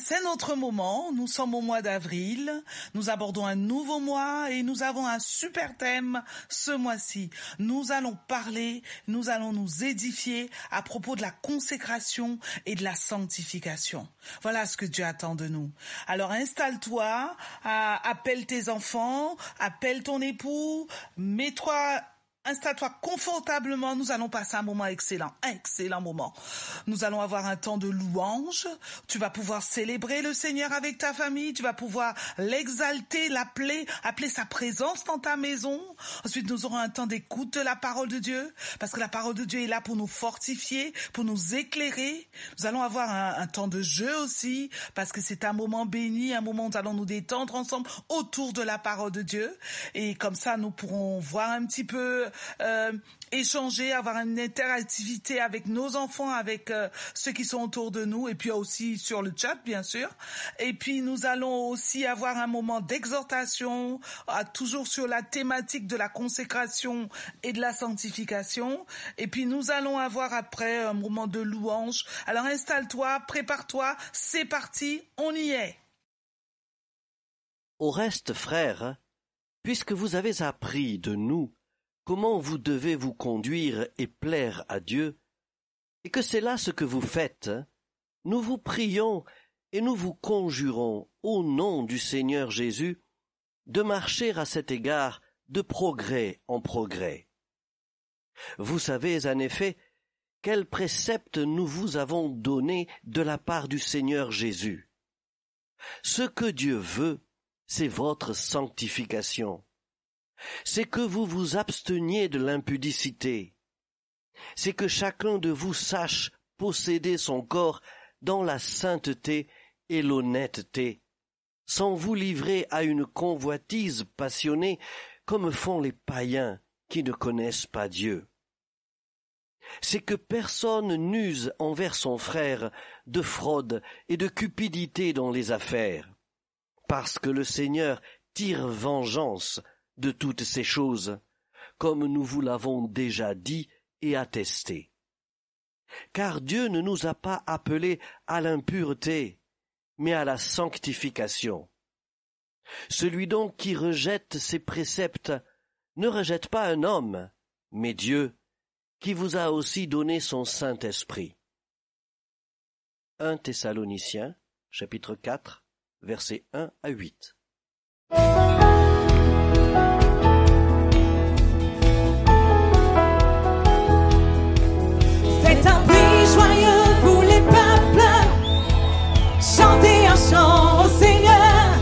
c'est notre moment. Nous sommes au mois d'avril. Nous abordons un nouveau mois et nous avons un super thème ce mois-ci. Nous allons parler, nous allons nous édifier à propos de la consécration et de la sanctification. Voilà ce que Dieu attend de nous. Alors installe-toi, appelle tes enfants, appelle ton époux, installe-toi confortablement, nous allons passer un moment excellent, moment. Nous allons avoir un temps de louange, tu vas pouvoir célébrer le Seigneur avec ta famille, tu vas pouvoir l'exalter, appeler sa présence dans ta maison. Ensuite, nous aurons un temps d'écoute de la parole de Dieu, parce que la parole de Dieu est là pour nous fortifier, pour nous éclairer. Nous allons avoir un temps de jeu aussi, parce que c'est un moment béni, un moment où nous allons nous détendre ensemble autour de la parole de Dieu. Et comme ça, nous pourrons voir un petit peu échanger, avoir une interactivité avec nos enfants, avec ceux qui sont autour de nous, et puis aussi sur le chat, bien sûr. Et puis, nous allons aussi avoir un moment d'exhortation, toujours sur la thématique de la consécration et de la sanctification. Et puis, nous allons avoir après un moment de louange. Alors, installe-toi, prépare-toi, c'est parti, on y est. Au reste, frères, puisque vous avez appris de nous comment vous devez vous conduire et plaire à Dieu, et que c'est là ce que vous faites, nous vous prions et nous vous conjurons, au nom du Seigneur Jésus, de marcher à cet égard de progrès en progrès. Vous savez en effet quels préceptes nous vous avons donnés de la part du Seigneur Jésus. Ce que Dieu veut, c'est votre sanctification. C'est que vous vous absteniez de l'impudicité. C'est que chacun de vous sache posséder son corps dans la sainteté et l'honnêteté, sans vous livrer à une convoitise passionnée comme font les païens qui ne connaissent pas Dieu. C'est que personne n'use envers son frère de fraude et de cupidité dans les affaires, parce que le Seigneur tire vengeance de toutes ces choses, comme nous vous l'avons déjà dit et attesté. Car Dieu ne nous a pas appelés à l'impureté, mais à la sanctification. Celui donc qui rejette ces préceptes ne rejette pas un homme, mais Dieu, qui vous a aussi donné son Saint-Esprit. 1 Thessaloniciens, chapitre 4, versets 1 à 8. Faites un bruit joyeux pour les peuples, chantez un chant au Seigneur,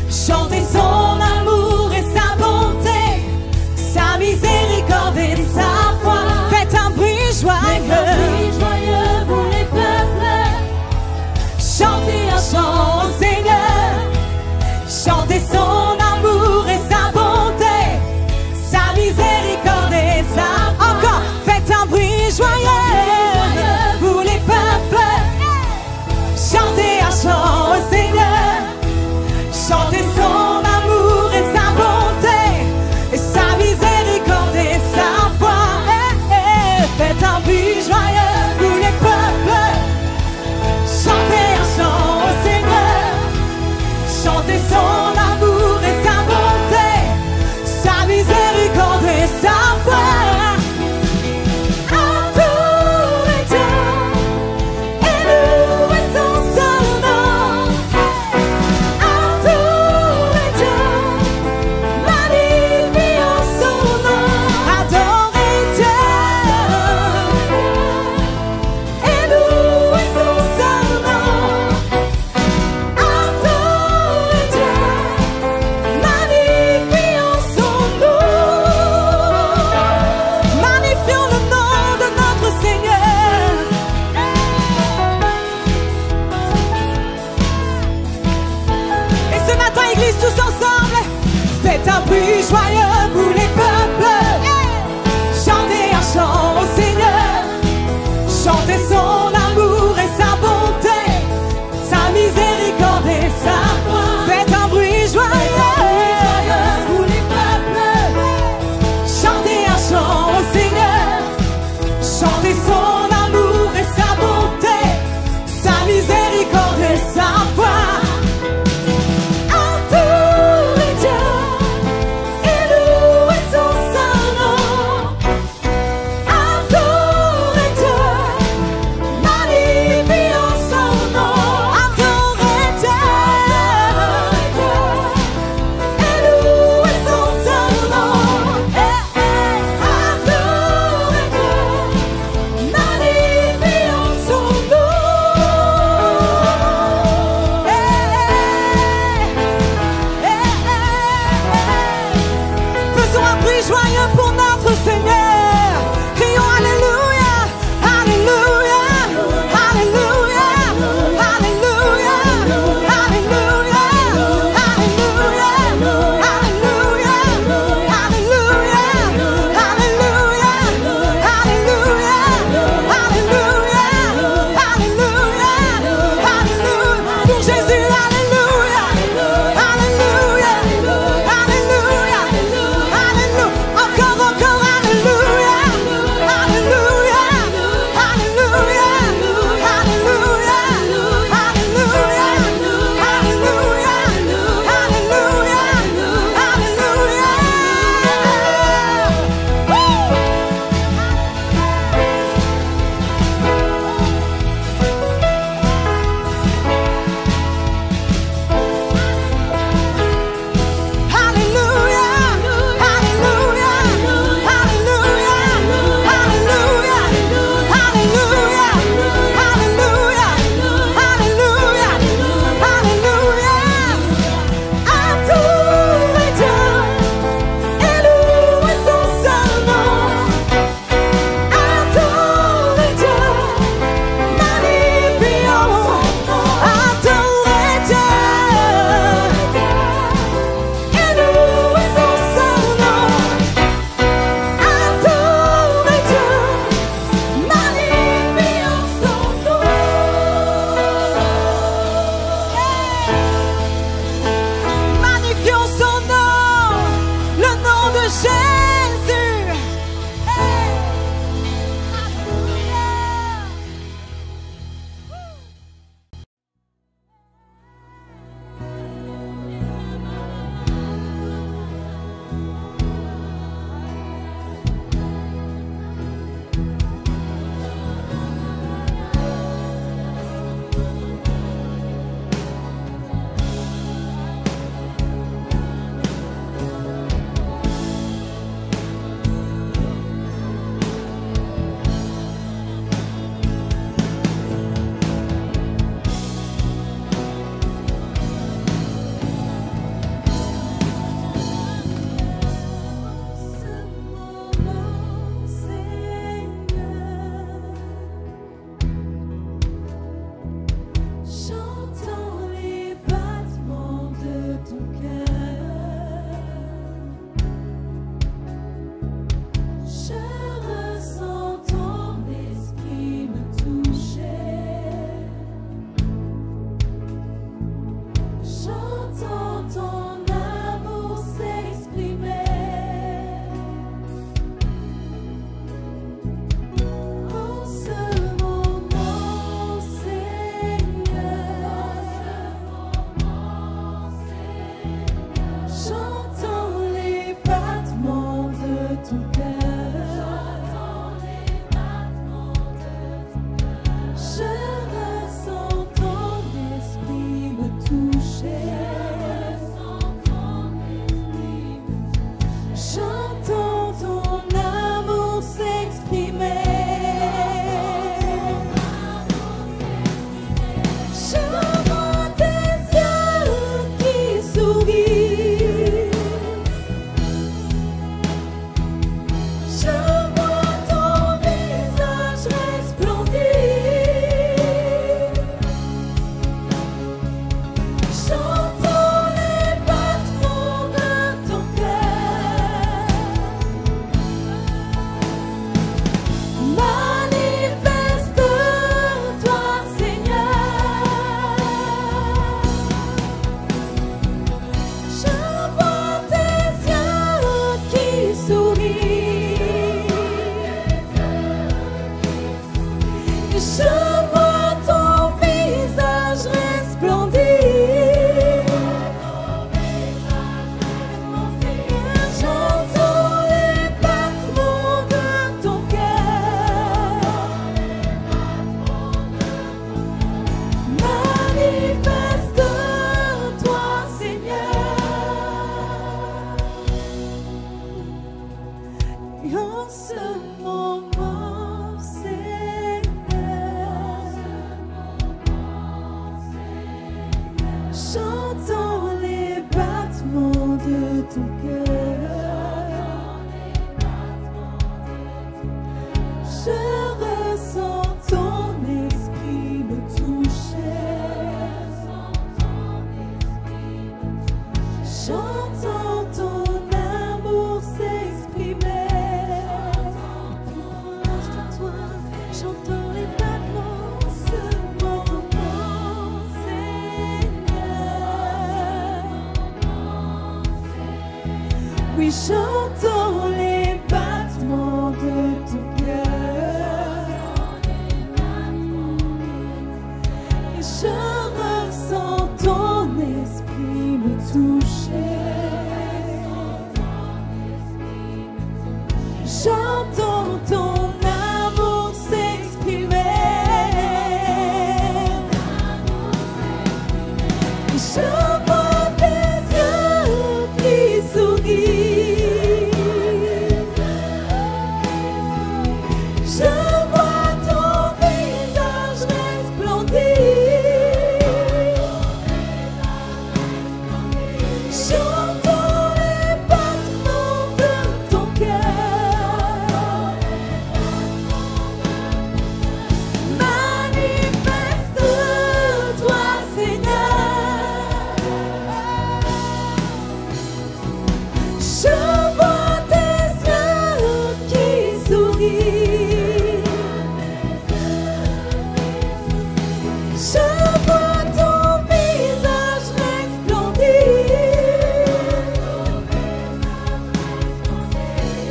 chantez son amour et sa bonté, sa miséricorde et sa foi. Faites un bruit joyeux pour les peuples, chantez un chant au Seigneur, chantez son amour et sa bonté, sa miséricorde et sa foi. Encore, faites un bruit joyeux pour les peuples, chantez un chant au Seigneur, chantez son amour et sa bonté, et sa miséricorde et sa foi. Faites un bruit joyeux pour les peuples, chantez un chant au Seigneur, chantez son amour et sa bonté, sa miséricorde et sa foi. Adorez Dieu et louez son seul nom. Adorez Dieu, magnifions son nom. Adorez Dieu et louez son seul nom. Adorez Dieu, magnifions son nom. Magnifions le nom de notre Seigneur. Et ce matin, Église, tous ensemble, faites un bruit joyeux pour les peuples. Chantez un chant au Seigneur, chantez son amour et sa bonté, sa miséricorde et sa foi. Faites un bruit joyeux pour les peuples, chantez un chant au Seigneur, chantez son amour et sa bonté, sa miséricorde et sa ton cœur. Chantons ton amour s'exprimer. Chantons les battements se moquant, Seigneur. Oui, chantons les battements de ton cœur. Et je ressens ton esprit me toucher. Chantons ton amour s'exprimer. Et je vois tes yeux qui sourient. Je vois ton visage resplendir. Chantons les battements de ton cœur. Manifeste-toi, Seigneur. Je vois tes yeux qui sourient. Je vois ton visage resplendir.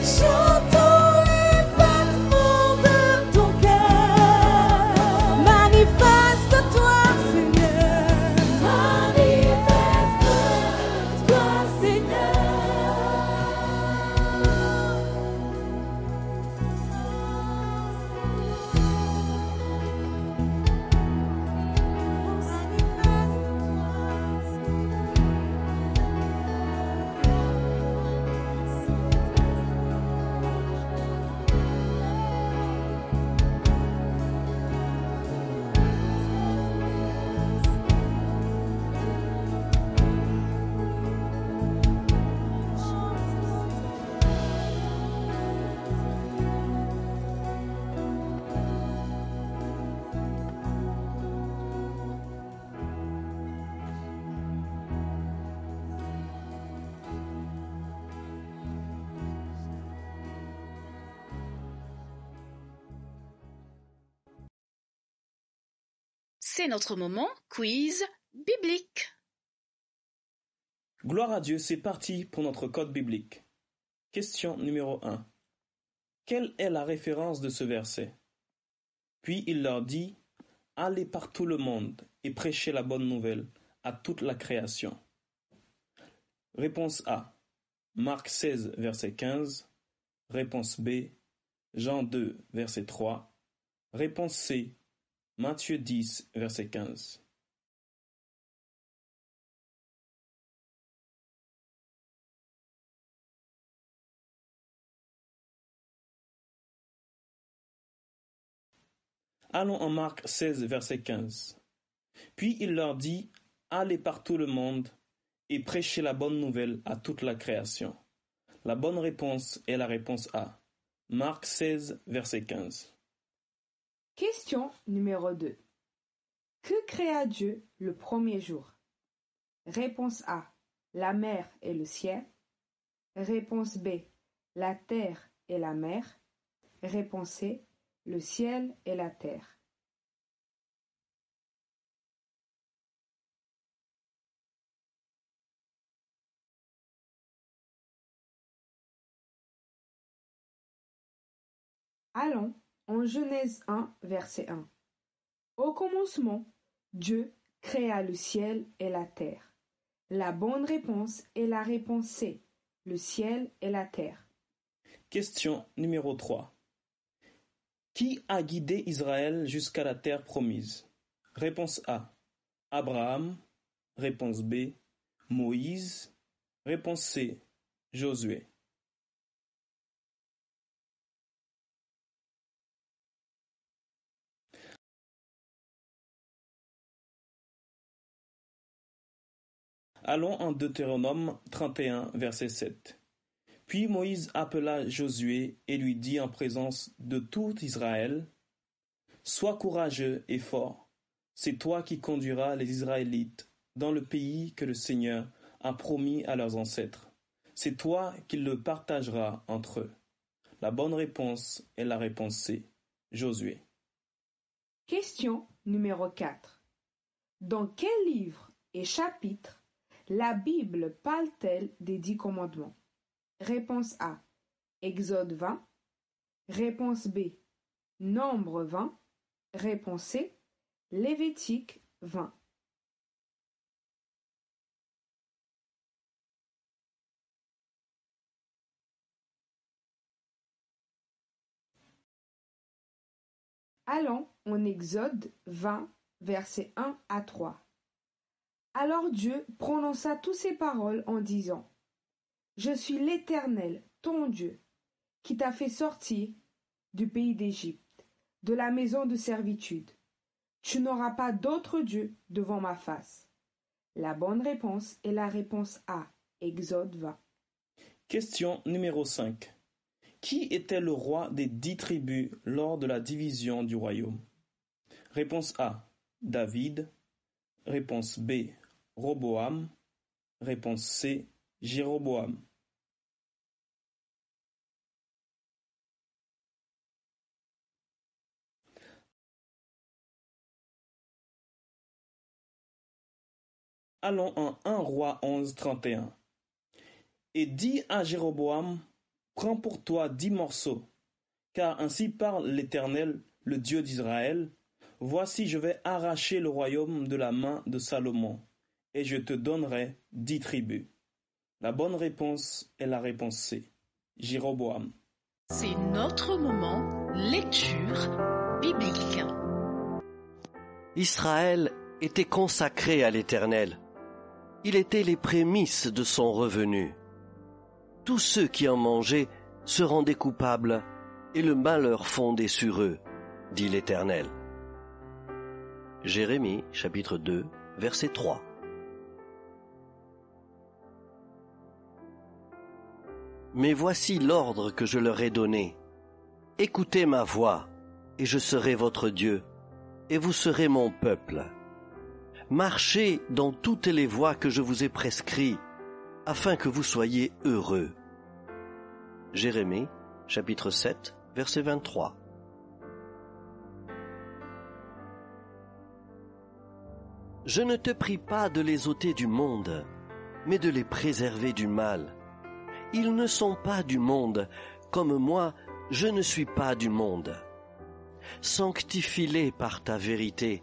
Chantons les battements de ton cœur. Manifeste-toi, Seigneur. Manifeste-toi, C'est notre moment quiz biblique. Gloire à Dieu, c'est parti pour notre code biblique. Question numéro 1. Quelle est la référence de ce verset? Puis il leur dit, « Allez par tout le monde et prêchez la bonne nouvelle à toute la création. » Réponse A. Marc 16, verset 15. Réponse B. Jean 2, verset 3. Réponse C. Matthieu 10, verset 15. Allons en Marc 16, verset 15. Puis il leur dit, « Allez par tout le monde et prêchez la bonne nouvelle à toute la création. » La bonne réponse est la réponse A. Marc 16, verset 15. Question numéro 2. Que créa Dieu le premier jour? Réponse A. La mer et le ciel. Réponse B. La terre et la mer. Réponse C. Le ciel et la terre. Allons en Genèse 1, verset 1. Au commencement, Dieu créa le ciel et la terre. La bonne réponse est la réponse C, le ciel et la terre. Question numéro 3. Qui a guidé Israël jusqu'à la terre promise? Réponse A. Abraham. Réponse B. Moïse. Réponse C. Josué. Allons en Deutéronome 31, verset 7. Puis Moïse appela Josué et lui dit en présence de tout Israël, « Sois courageux et fort, c'est toi qui conduiras les Israélites dans le pays que le Seigneur a promis à leurs ancêtres. C'est toi qui le partageras entre eux. La bonne réponse est la réponse C. Josué. Question numéro 4. Dans quel livre et chapitre la Bible parle-t-elle des 10 commandements? Réponse A. Exode 20. Réponse B. Nombre 20. Réponse C. Lévitique 20. Allons en Exode 20, versets 1 à 3. Alors Dieu prononça toutes ces paroles en disant: Je suis l'Éternel, ton Dieu, qui t'a fait sortir du pays d'Égypte, de la maison de servitude. Tu n'auras pas d'autre Dieu devant ma face. La bonne réponse est la réponse A, Exode 20. Question numéro 5. Qui était le roi des 10 tribus lors de la division du royaume? Réponse A. David. Réponse B. Roboam. Réponse C. Jéroboam. Allons en 1 Roi 11, 31. Et dis à Jéroboam: Prends pour toi 10 morceaux, car ainsi parle l'Éternel, le Dieu d'Israël. Voici, je vais arracher le royaume de la main de Salomon, et je te donnerai 10 tribus. La bonne réponse est la réponse C. Jéroboam. C'est notre moment lecture biblique. Israël était consacré à l'Éternel. Il était les prémices de son revenu. Tous ceux qui en mangeaient se rendaient coupables, et le malheur fondait sur eux, dit l'Éternel. Jérémie, chapitre 2, verset 3. Mais voici l'ordre que je leur ai donné. Écoutez ma voix, et je serai votre Dieu, et vous serez mon peuple. Marchez dans toutes les voies que je vous ai prescrites, afin que vous soyez heureux. Jérémie, chapitre 7, verset 23. Je ne te prie pas de les ôter du monde, mais de les préserver du mal. Ils ne sont pas du monde, comme moi, je ne suis pas du monde. Sanctifie-les par ta vérité.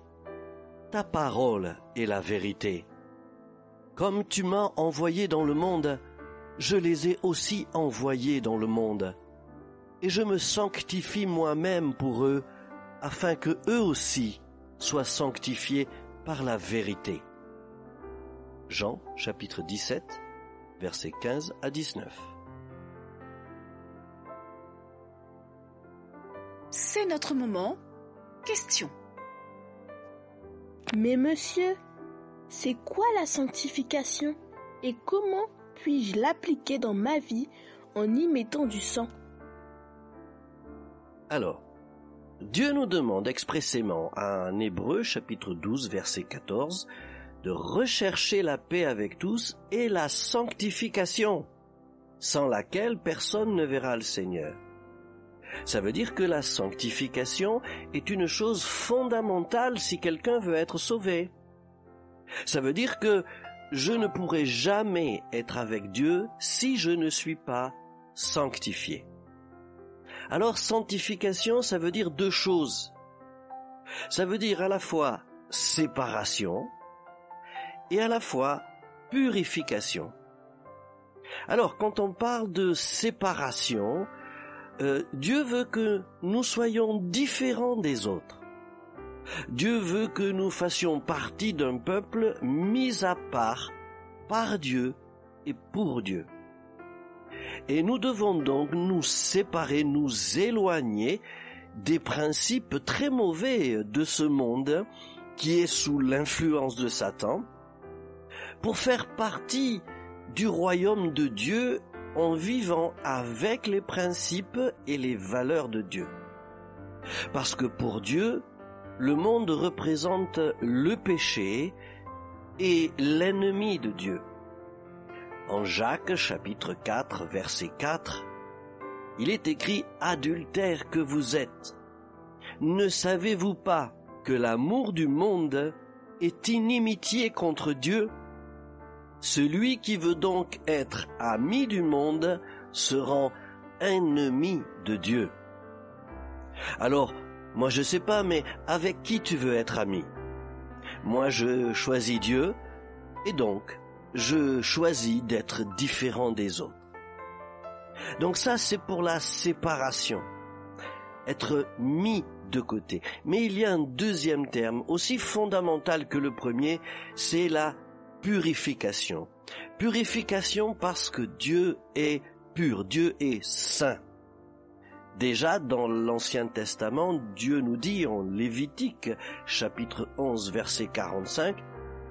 Ta parole est la vérité. Comme tu m'as envoyé dans le monde, je les ai aussi envoyés dans le monde. Et je me sanctifie moi-même pour eux, afin que eux aussi soient sanctifiés par la vérité. Jean, chapitre 17, versets 15 à 19. C'est notre moment question. Mais monsieur, c'est quoi la sanctification et comment puis-je l'appliquer dans ma vie en y mettant du sang? Alors, Dieu nous demande expressément en Hébreux chapitre 12 verset 14 de rechercher la paix avec tous et la sanctification, sans laquelle personne ne verra le Seigneur. Ça veut dire que la sanctification est une chose fondamentale si quelqu'un veut être sauvé. Ça veut dire que je ne pourrai jamais être avec Dieu si je ne suis pas sanctifié. Alors, sanctification, ça veut dire deux choses. Ça veut dire à la fois séparation et à la fois purification. Alors, quand on parle de séparation, Dieu veut que nous soyons différents des autres. Dieu veut que nous fassions partie d'un peuple mis à part par Dieu et pour Dieu. Et nous devons donc nous séparer, nous éloigner des principes très mauvais de ce monde qui est sous l'influence de Satan, pour faire partie du royaume de Dieu en vivant avec les principes et les valeurs de Dieu. Parce que pour Dieu, le monde représente le péché et l'ennemi de Dieu. En Jacques chapitre 4 verset 4, il est écrit « Adultères que vous êtes, ne savez-vous pas que l'amour du monde est inimitié contre Dieu ? Celui qui veut donc être ami du monde se rend ennemi de Dieu. » Alors, moi je sais pas, mais avec qui tu veux être ami? Moi je choisis Dieu, et donc je choisis d'être différent des autres. Donc ça c'est pour la séparation, être mis de côté. Mais il y a un deuxième terme, aussi fondamental que le premier, c'est la purification. Purification parce que Dieu est pur, Dieu est saint. Déjà, dans l'Ancien Testament, Dieu nous dit en Lévitique, chapitre 11, verset 45,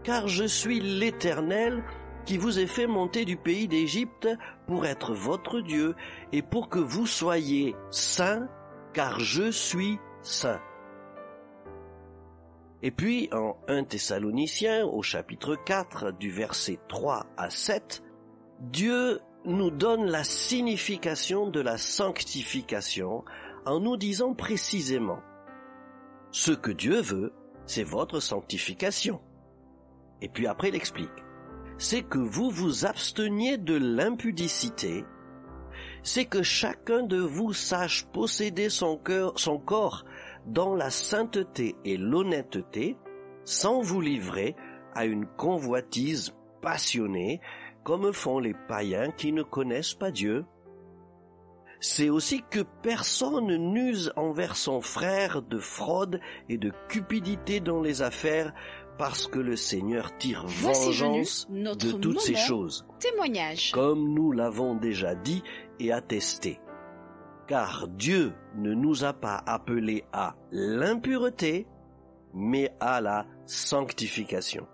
« Car je suis l'Éternel qui vous ai fait monter du pays d'Égypte pour être votre Dieu et pour que vous soyez saints, car je suis saint. » Et puis, en 1 Thessaloniciens, au chapitre 4, du verset 3 à 7, Dieu nous donne la signification de la sanctification en nous disant précisément « Ce que Dieu veut, c'est votre sanctification. » Et puis après, il explique « C'est que vous vous absteniez de l'impudicité, c'est que chacun de vous sache posséder son corps dans la sainteté et l'honnêteté, sans vous livrer à une convoitise passionnée, comme font les païens qui ne connaissent pas Dieu. C'est aussi que personne n'use envers son frère de fraude et de cupidité dans les affaires, parce que le Seigneur tire vengeance de toutes ces choses, témoignage, comme nous l'avons déjà dit et attesté. Car Dieu ne nous a pas appelés à l'impureté, mais à la sanctification.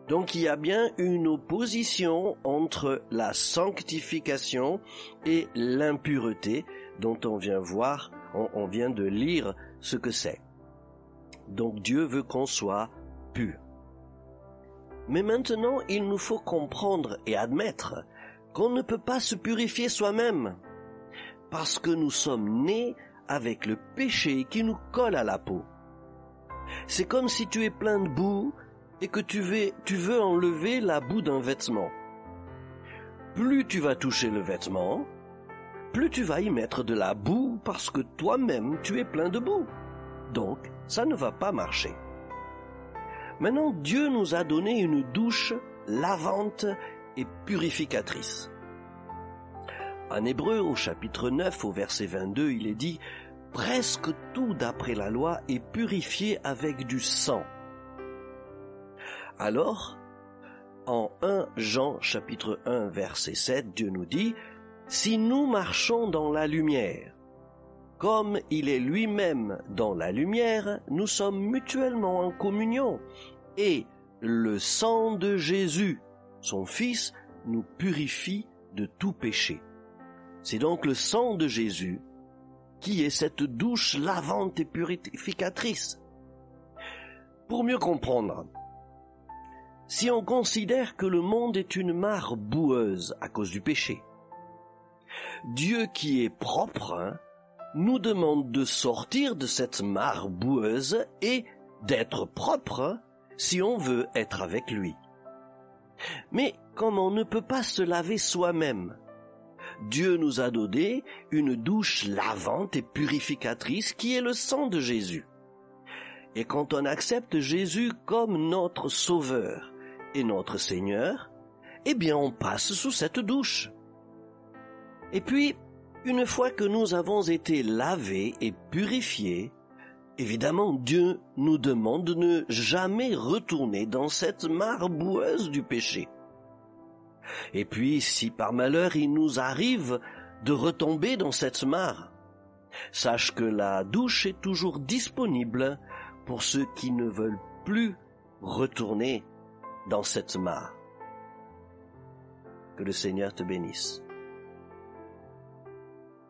Donc il y a bien une opposition entre la sanctification et l'impureté dont on vient de lire ce que c'est. Donc Dieu veut qu'on soit pur. Mais maintenant, il nous faut comprendre et admettre qu'on ne peut pas se purifier soi-même, parce que nous sommes nés avec le péché qui nous colle à la peau. C'est comme si tu es plein de boue et que tu veux enlever la boue d'un vêtement. Plus tu vas toucher le vêtement, plus tu vas y mettre de la boue parce que toi-même tu es plein de boue. Donc, ça ne va pas marcher. Maintenant, Dieu nous a donné une douche lavante et purificatrice. En Hébreu, au chapitre 9, au verset 22, il est dit « Presque tout d'après la loi est purifié avec du sang. » Alors, en 1 Jean chapitre 1 verset 7, Dieu nous dit « Si nous marchons dans la lumière, comme il est lui-même dans la lumière, nous sommes mutuellement en communion, et le sang de Jésus, son Fils, nous purifie de tout péché. » C'est donc le sang de Jésus qui est cette douche lavante et purificatrice. Pour mieux comprendre, si on considère que le monde est une mare boueuse à cause du péché, Dieu qui est propre, nous demande de sortir de cette mare boueuse et d'être propre si on veut être avec lui. Mais comme on ne peut pas se laver soi-même, Dieu nous a donné une douche lavante et purificatrice qui est le sang de Jésus. Et quand on accepte Jésus comme notre Sauveur et notre Seigneur, eh bien on passe sous cette douche. Et puis, une fois que nous avons été lavés et purifiés, évidemment Dieu nous demande de ne jamais retourner dans cette mare boueuse du péché. Et puis, si par malheur il nous arrive de retomber dans cette mare, sache que la douche est toujours disponible pour ceux qui ne veulent plus retourner dans cette mare. Que le Seigneur te bénisse.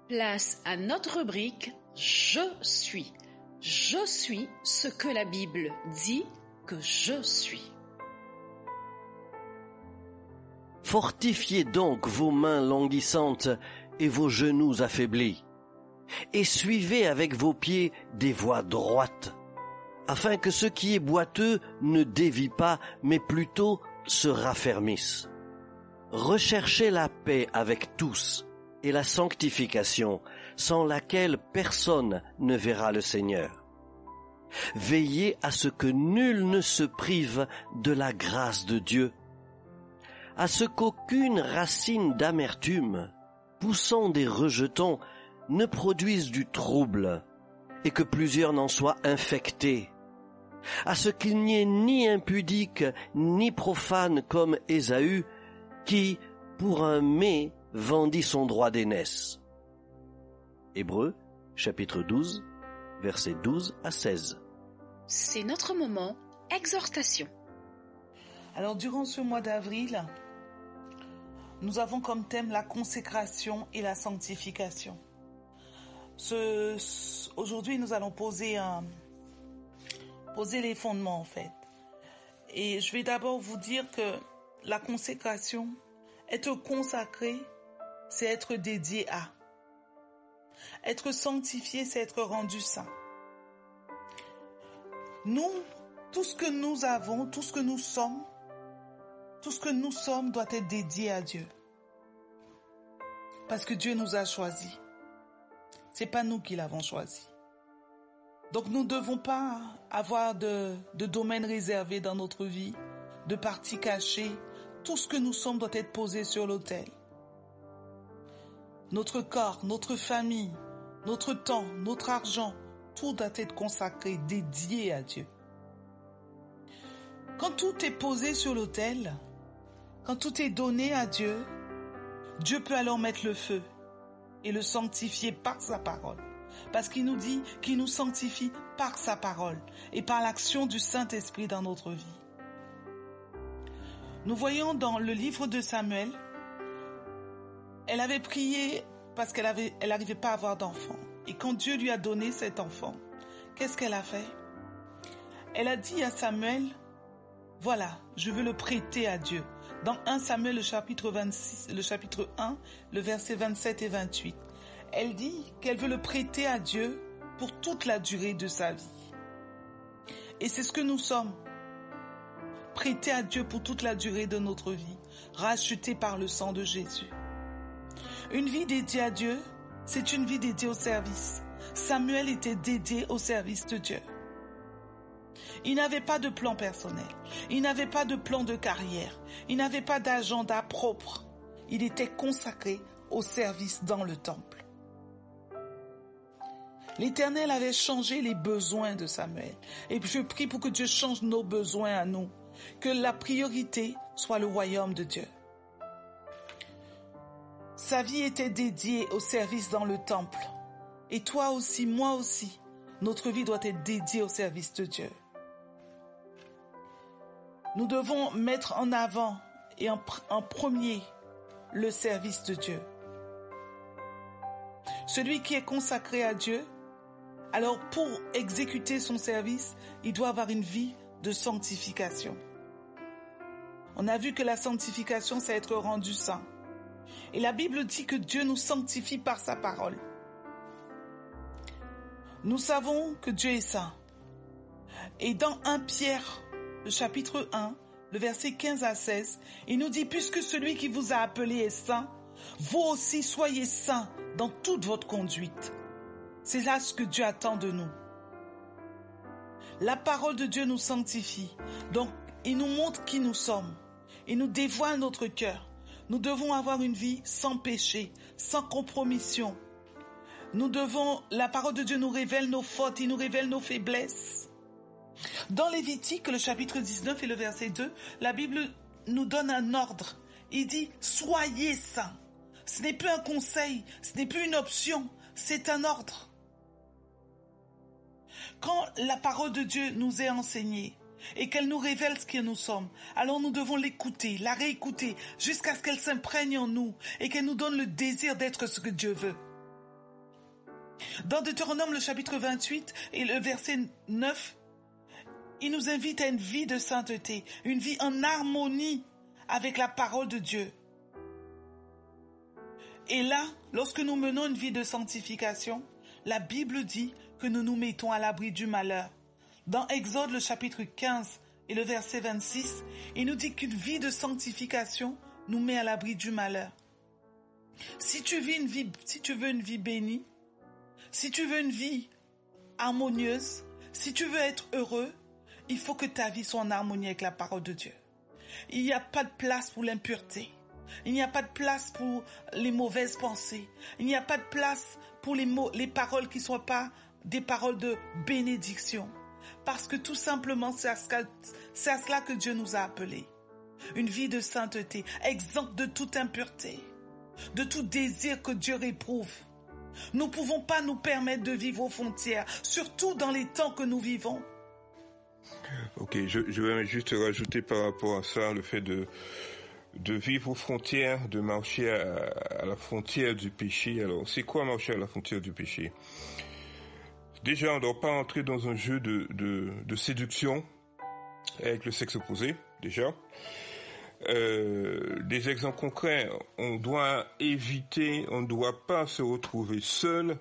Place à notre rubrique « Je suis ». Je suis ce que la Bible dit que je suis. Fortifiez donc vos mains languissantes et vos genoux affaiblis, et suivez avec vos pieds des voies droites, afin que ce qui est boiteux ne dévie pas, mais plutôt se raffermisse. Recherchez la paix avec tous et la sanctification, sans laquelle personne ne verra le Seigneur. Veillez à ce que nul ne se prive de la grâce de Dieu, à ce qu'aucune racine d'amertume, poussant des rejetons, ne produise du trouble, et que plusieurs n'en soient infectés, à ce qu'il n'y ait ni impudique ni profane comme Ésaü, qui, pour un mets, vendit son droit d'aînesse. Hébreux, chapitre 12, versets 12 à 16. C'est notre moment exhortation. Alors, durant ce mois d'avril, nous avons comme thème la consécration et la sanctification. Aujourd'hui, nous allons poser les fondements, en fait. Et je vais d'abord vous dire que la consécration, être consacré, c'est être dédié à. Être sanctifié, c'est être rendu saint. Nous, tout ce que nous avons, tout ce que nous sommes doit être dédié à Dieu. Parce que Dieu nous a choisis. C'est pas nous qui l'avons choisi. Donc nous ne devons pas avoir de domaine réservé dans notre vie, de parties cachées. Tout ce que nous sommes doit être posé sur l'autel. Notre corps, notre famille, notre temps, notre argent, tout doit être consacré, dédié à Dieu. Quand tout est posé sur l'autel, quand tout est donné à Dieu, Dieu peut alors mettre le feu et le sanctifier par sa parole. Parce qu'il nous dit qu'il nous sanctifie par sa parole et par l'action du Saint-Esprit dans notre vie. Nous voyons dans le livre de Samuel, elle avait prié parce qu'elle n'arrivait pas à avoir d'enfant. Et quand Dieu lui a donné cet enfant, qu'est-ce qu'elle a fait? Elle a dit à Samuel, voilà, je veux le prêter à Dieu. Dans 1 Samuel, le chapitre 1, le verset 27 et 28. Elle dit qu'elle veut le prêter à Dieu pour toute la durée de sa vie. Et c'est ce que nous sommes. Prêtés à Dieu pour toute la durée de notre vie, rachetés par le sang de Jésus. Une vie dédiée à Dieu, c'est une vie dédiée au service. Samuel était dédié au service de Dieu. Il n'avait pas de plan personnel, il n'avait pas de plan de carrière, il n'avait pas d'agenda propre. Il était consacré au service dans le temple. L'Éternel avait changé les besoins de Samuel. Et je prie pour que Dieu change nos besoins à nous. Que la priorité soit le royaume de Dieu. Sa vie était dédiée au service dans le temple. Et toi aussi, moi aussi, notre vie doit être dédiée au service de Dieu. Nous devons mettre en avant et en premier le service de Dieu. Celui qui est consacré à Dieu, alors pour exécuter son service, il doit avoir une vie de sanctification. On a vu que la sanctification, c'est être rendu saint. Et la Bible dit que Dieu nous sanctifie par sa parole. Nous savons que Dieu est saint. Et dans 1 Pierre, le chapitre 1, le verset 15 à 16, il nous dit, puisque celui qui vous a appelé est saint, vous aussi soyez saints dans toute votre conduite. C'est là ce que Dieu attend de nous. La parole de Dieu nous sanctifie. Donc, il nous montre qui nous sommes. Il nous dévoile notre cœur. Nous devons avoir une vie sans péché, sans compromission. La parole de Dieu nous révèle nos fautes, il nous révèle nos faiblesses. Dans Lévitique, le chapitre 19 et le verset 2, la Bible nous donne un ordre. Il dit, soyez saints. Ce n'est plus un conseil, ce n'est plus une option, c'est un ordre. Quand la parole de Dieu nous est enseignée et qu'elle nous révèle ce que nous sommes, alors nous devons l'écouter, la réécouter, jusqu'à ce qu'elle s'imprègne en nous et qu'elle nous donne le désir d'être ce que Dieu veut. Dans Deutéronome, le chapitre 28 et le verset 9, il nous invite à une vie de sainteté, une vie en harmonie avec la parole de Dieu. Et là, lorsque nous menons une vie de sanctification, la Bible dit que nous nous mettons à l'abri du malheur. Dans Exode, le chapitre 15 et le verset 26, il nous dit qu'une vie de sanctification nous met à l'abri du malheur. Si tu veux une vie bénie, si tu veux une vie harmonieuse, si tu veux être heureux, il faut que ta vie soit en harmonie avec la parole de Dieu. Il n'y a pas de place pour l'impureté. Il n'y a pas de place pour les mauvaises pensées. Il n'y a pas de place pour les paroles qui ne soient pas des paroles de bénédiction. Parce que tout simplement, c'est à cela que Dieu nous a appelés. Une vie de sainteté, exempte de toute impureté, de tout désir que Dieu réprouve. Nous ne pouvons pas nous permettre de vivre aux frontières, surtout dans les temps que nous vivons. Ok, je vais juste rajouter par rapport à ça le fait de vivre aux frontières, de marcher à la frontière du péché. Alors, c'est quoi marcher à la frontière du péché? Déjà, on ne doit pas entrer dans un jeu de séduction avec le sexe opposé, déjà. Des exemples concrets, on doit éviter, on ne doit pas se retrouver seul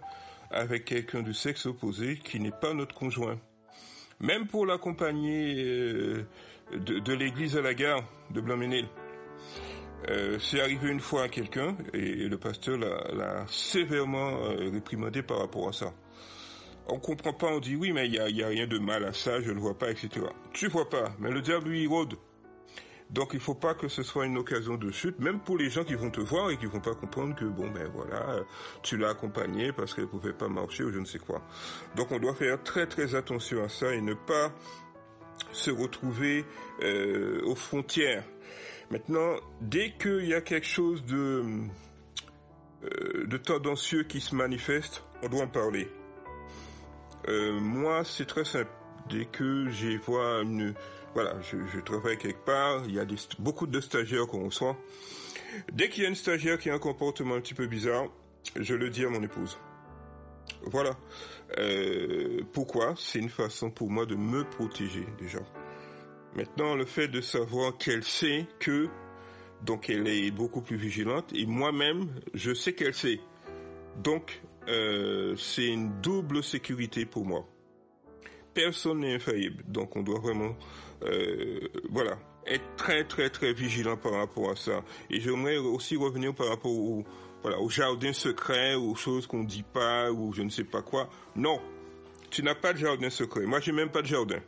avec quelqu'un du sexe opposé qui n'est pas notre conjoint. Même pour l'accompagner de l'église à la gare de Blanc-Ménil. C'est arrivé une fois à quelqu'un et le pasteur l'a sévèrement réprimandé par rapport à ça. On comprend pas, on dit oui, mais il y a rien de mal à ça, je le vois pas, etc. Tu vois pas, mais le diable lui il rôde. Donc il faut pas que ce soit une occasion de chute, même pour les gens qui vont te voir et qui vont pas comprendre que bon ben voilà, tu l'as accompagnée parce qu'elle pouvait pas marcher ou je ne sais quoi. Donc on doit faire très très attention à ça et ne pas se retrouver aux frontières. Maintenant, dès qu'il y a quelque chose de tendancieux qui se manifeste, on doit en parler. Moi, c'est très simple. Dès que je vois je travaille quelque part, il y a beaucoup de stagiaires qu'on reçoit. Dès qu'il y a une stagiaire qui a un comportement un petit peu bizarre, je le dis à mon épouse. Voilà. Pourquoi? C'est une façon pour moi de me protéger déjà. Maintenant, le fait de savoir qu'elle sait que, donc elle est beaucoup plus vigilante, et moi-même, je sais qu'elle sait. Donc, c'est une double sécurité pour moi. Personne n'est infaillible, donc on doit vraiment, être très très très vigilant par rapport à ça. Et j'aimerais aussi revenir par rapport au jardin secret, aux choses qu'on dit pas, ou je ne sais pas quoi. Non, tu n'as pas de jardin secret. Moi, j'ai même pas de jardin.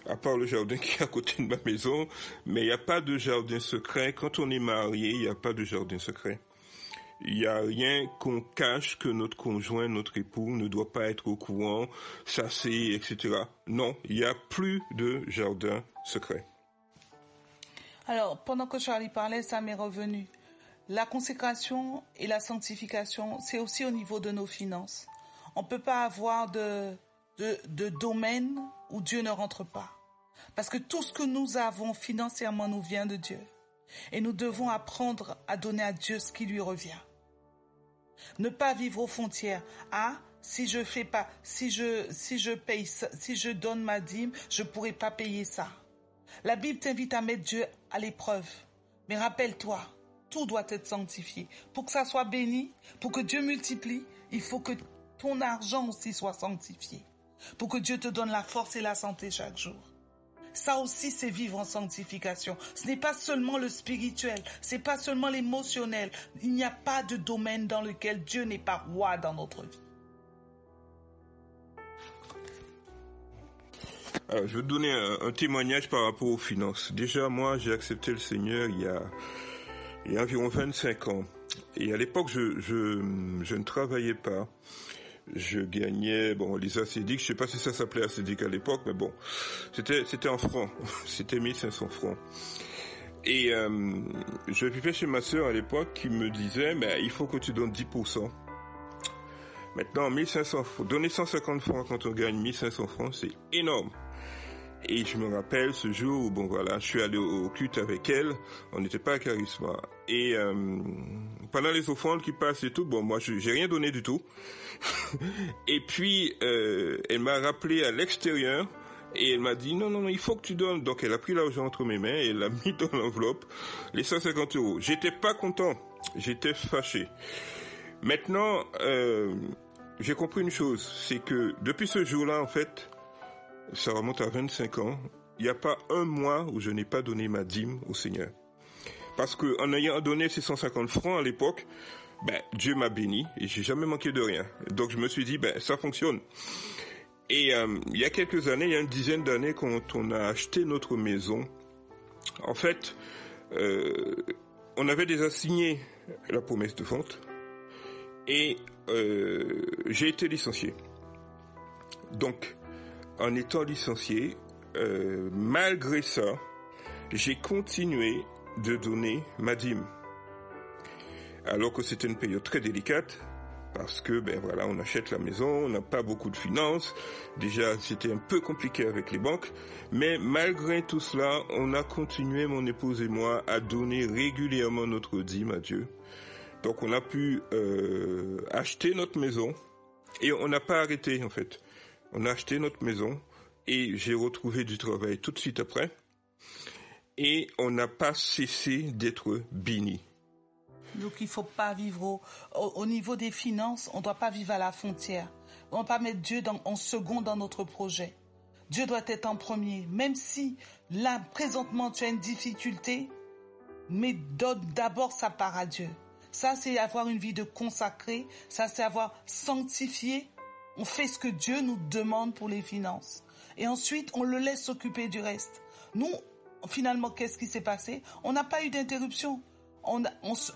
À part le jardin qui est à côté de ma maison, mais il n'y a pas de jardin secret. Quand on est marié, il n'y a pas de jardin secret. Il n'y a rien qu'on cache que notre conjoint, notre époux ne doit pas être au courant, chasser, etc. Non, il n'y a plus de jardin secret. Alors, pendant que Charlie parlait, ça m'est revenu. La consécration et la sanctification, c'est aussi au niveau de nos finances. On ne peut pas avoir de domaine où Dieu ne rentre pas. Parce que tout ce que nous avons financièrement nous vient de Dieu. Et nous devons apprendre à donner à Dieu ce qui lui revient. Ne pas vivre aux frontières. Ah, si je fais pas, si je paye ça, si je donne ma dîme, je pourrai pas payer ça. La Bible t'invite à mettre Dieu à l'épreuve. Mais rappelle-toi, tout doit être sanctifié. Pour que ça soit béni, pour que Dieu multiplie, il faut que ton argent aussi soit sanctifié. Pour que Dieu te donne la force et la santé chaque jour. Ça aussi, c'est vivre en sanctification. Ce n'est pas seulement le spirituel, c'est pas seulement l'émotionnel. Il n'y a pas de domaine dans lequel Dieu n'est pas roi dans notre vie. Alors, je vais te donner un témoignage par rapport aux finances. Déjà, moi, j'ai accepté le Seigneur il y a environ 25 ans. Et à l'époque, je ne travaillais pas. Je gagnais, les assédiques, je sais pas si ça s'appelait assédique à l'époque, mais bon, c'était en francs, c'était 1500 francs. Et je vivais chez ma sœur à l'époque qui me disait, il faut que tu donnes 10%. Maintenant, 1500 francs, donner 150 francs quand on gagne 1500 francs, c'est énorme. Et je me rappelle ce jour où, je suis allé au culte avec elle, on n'était pas à Charisma. Et pendant les offrandes qui passent et tout, moi, j'ai rien donné du tout. Et puis, elle m'a rappelé à l'extérieur, Et elle m'a dit, non, il faut que tu donnes. Donc elle a pris l'argent entre mes mains et elle l'a mis dans l'enveloppe, les 150 €. J'étais pas content, j'étais fâché. Maintenant, j'ai compris une chose, c'est que depuis ce jour-là, en fait, ça remonte à 25 ans, il n'y a pas un mois où je n'ai pas donné ma dîme au Seigneur. Parce que en ayant donné ces 150 francs à l'époque, Dieu m'a béni et j'ai jamais manqué de rien. Donc je me suis dit, ça fonctionne. Et il y a quelques années, il y a une dizaine d'années, quand on a acheté notre maison, en fait, on avait déjà signé la promesse de vente et j'ai été licencié. Donc, en étant licencié, malgré ça, j'ai continué de donner ma dîme. Alors que c'était une période très délicate, parce que, on achète la maison, on n'a pas beaucoup de finances. Déjà, c'était un peu compliqué avec les banques. Mais malgré tout cela, on a continué, mon épouse et moi, à donner régulièrement notre dîme à Dieu. Donc, on a pu acheter notre maison et on n'a pas arrêté, en fait. On a acheté notre maison et j'ai retrouvé du travail tout de suite après. Et on n'a pas cessé d'être bénis. Donc il ne faut pas vivre au niveau des finances, on ne doit pas vivre à la frontière. On ne doit pas mettre Dieu en second dans notre projet. Dieu doit être en premier. Même si là, présentement, tu as une difficulté, mais donne d'abord sa part à Dieu. Ça, c'est avoir une vie de consacré. Ça, c'est avoir sanctifié. On fait ce que Dieu nous demande pour les finances. Et ensuite, on le laisse s'occuper du reste. Nous, finalement, qu'est-ce qui s'est passé? On n'a pas eu d'interruption.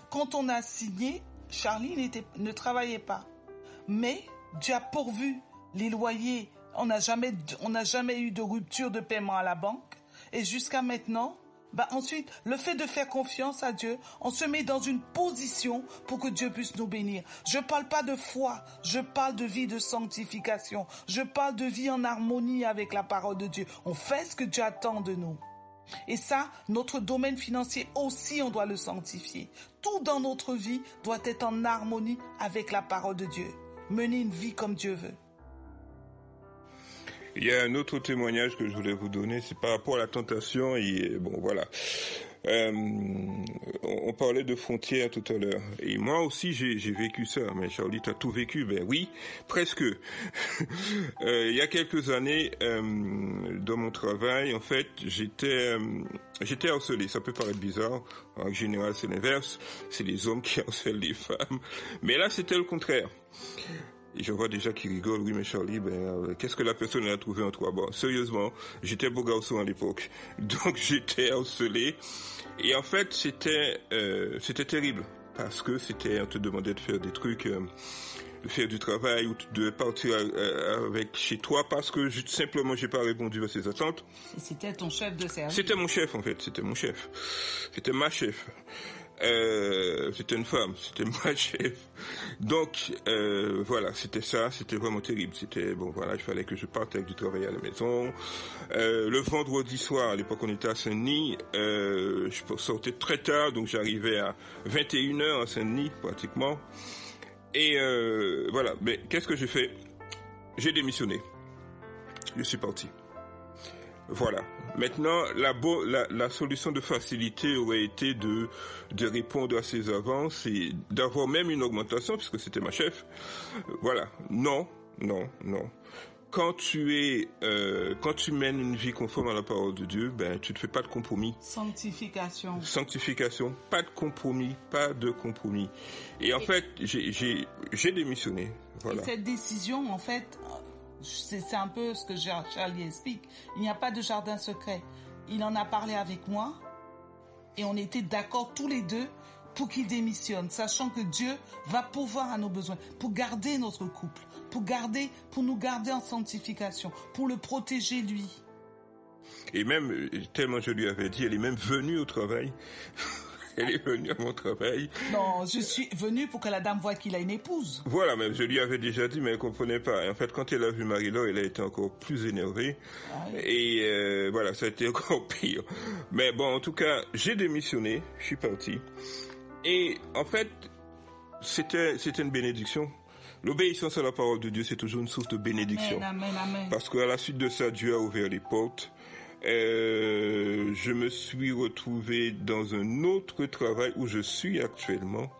Quand on a signé, Charlie ne travaillait pas. Mais Dieu a pourvu les loyers. On n'a jamais eu de rupture de paiement à la banque. Et jusqu'à maintenant, ensuite, le fait de faire confiance à Dieu, on se met dans une position pour que Dieu puisse nous bénir. Je parle pas de foi, je parle de vie de sanctification. Je parle de vie en harmonie avec la parole de Dieu. On fait ce que Dieu attend de nous. Et ça, notre domaine financier aussi, on doit le sanctifier. Tout dans notre vie doit être en harmonie avec la parole de Dieu. Mener une vie comme Dieu veut. Il y a un autre témoignage que je voulais vous donner, c'est par rapport à la tentation et voilà. On parlait de frontières tout à l'heure. Et moi aussi, j'ai vécu ça. Mais Charlie, t'as tout vécu? Oui, presque. Il y a quelques années, dans mon travail, en fait, j'étais harcelé. Ça peut paraître bizarre. En général, c'est l'inverse. C'est les hommes qui harcèlent les femmes. Mais là, c'était le contraire. Et je vois déjà qui rigole. Oui, mais Charlie, qu'est-ce que la personne a trouvé en toi? Sérieusement, j'étais beau garçon à l'époque. Donc, j'étais harcelé. Et en fait, c'était terrible. Parce que on te demandait de faire des trucs, de faire du travail, ou de partir chez toi parce que simplement j'ai pas répondu à ses attentes. Et c'était ton chef de service? C'était mon chef, en fait. C'était mon chef. C'était ma chef. C'était une femme, c'était ma chef. Donc voilà, c'était ça, c'était vraiment terrible. C'était il fallait que je parte avec du travail à la maison. Le vendredi soir, à l'époque on était à Saint-Denis, je sortais très tard, donc j'arrivais à 21h à Saint-Denis pratiquement. Et voilà, mais qu'est-ce que j'ai fait? J'ai démissionné. Je suis parti. Voilà. Maintenant, la solution de facilité aurait été de répondre à ses avances et d'avoir même une augmentation puisque c'était ma chef. Voilà. Non. Quand tu mènes une vie conforme à la parole de Dieu, tu ne fais pas de compromis. Sanctification. Pas de compromis. Et en fait, j'ai démissionné. Voilà. Et cette décision, en fait, c'est un peu ce que Charlie explique. Il n'y a pas de jardin secret. Il en a parlé avec moi et on était d'accord tous les deux pour qu'il démissionne, sachant que Dieu va pourvoir à nos besoins, pour garder notre couple, pour nous garder en sanctification, pour le protéger lui. Et même, tellement je lui avais dit, elle est même venue au travail. Elle est venue à mon travail. Non, je suis venue pour que la dame voie qu'il a une épouse. Voilà, mais je lui avais déjà dit, mais elle comprenait pas. Et en fait, quand elle a vu Marie-Laure, elle a été encore plus énervée. Ah oui. Et voilà, ça a été encore pire. Mais en tout cas, j'ai démissionné, je suis parti. Et en fait, c'était une bénédiction. L'obéissance à la parole de Dieu, c'est toujours une source de bénédiction. Amen, amen. Parce qu'à la suite de ça, Dieu a ouvert les portes. Je me suis retrouvé dans un autre travail où je suis actuellement.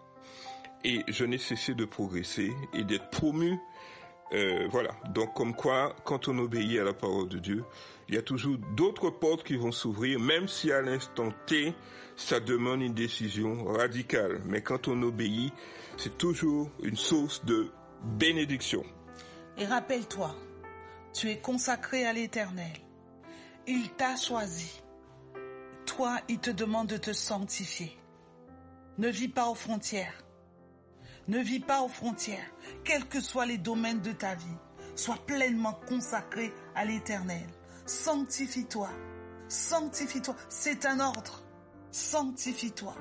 Et je n'ai cessé de progresser et d'être promu. Voilà. Donc, comme quoi, quand on obéit à la parole de Dieu, il y a toujours d'autres portes qui vont s'ouvrir, même si à l'instant T, ça demande une décision radicale. Mais quand on obéit, c'est toujours une source de bénédiction. Et rappelle-toi, tu es consacré à l'Éternel. Il t'a choisi. Toi, il te demande de te sanctifier. Ne vis pas aux frontières. Ne vis pas aux frontières, quels que soient les domaines de ta vie. Sois pleinement consacré à l'Éternel. Sanctifie-toi. Sanctifie-toi. C'est un ordre. Sanctifie-toi.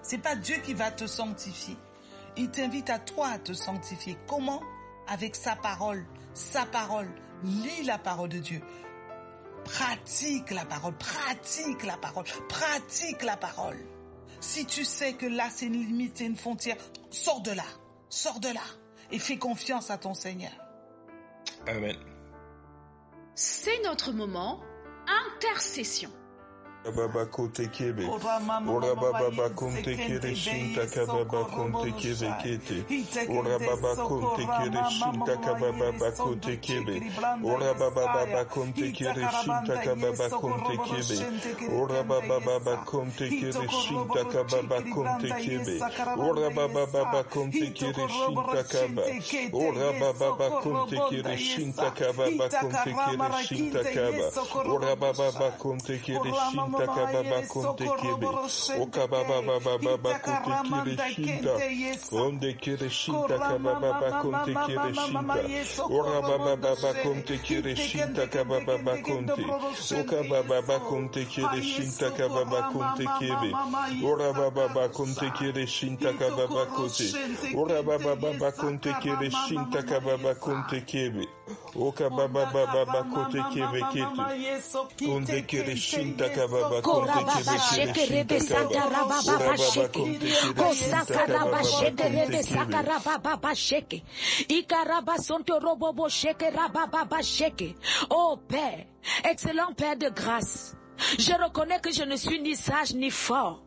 C'est pas Dieu qui va te sanctifier. Il t'invite à toi à te sanctifier. Comment? Avec sa parole. Sa parole. Lis la parole de Dieu. Pratique la parole. Pratique la parole. Pratique la parole. Si tu sais que là, c'est une limite, c'est une frontière, sors de là et fais confiance à ton Seigneur. Amen. C'est notre moment intercession. Baba kote kebe, ora baba konte kere shinta kababa konte kebe kete, ora baba konte kere shinta kababa kote kebe, ora baba konte kere shinta kababa konte kebe, ora baba konte kere shinta kababa konte kebe, ora baba konte kere shinta kaba, ora baba konte kere shinta kababa konte kere shinta kaba, ora baba konte kere shinta Takababa konte kebe, okababa baba konte kere shinta, onde kere shinta kababa konte kere shinta, ora baba konte kere shinta kababa konte, okababa konte kere shinta kababa konte kebe, ora baba konte kere shinta kababa konte, ora baba konte kere shinta kababa konte kebe, okababa baba konte kebe kete, onde kere shinta kababa Korababa shekerebe sakarababa sheke. Kosakaraba shekerebe sakarababa sheke. Ikaraba sonto robobo shekerababa sheke. Oh Père, excellent Père de grâce, je reconnais que je ne suis ni sage ni fort,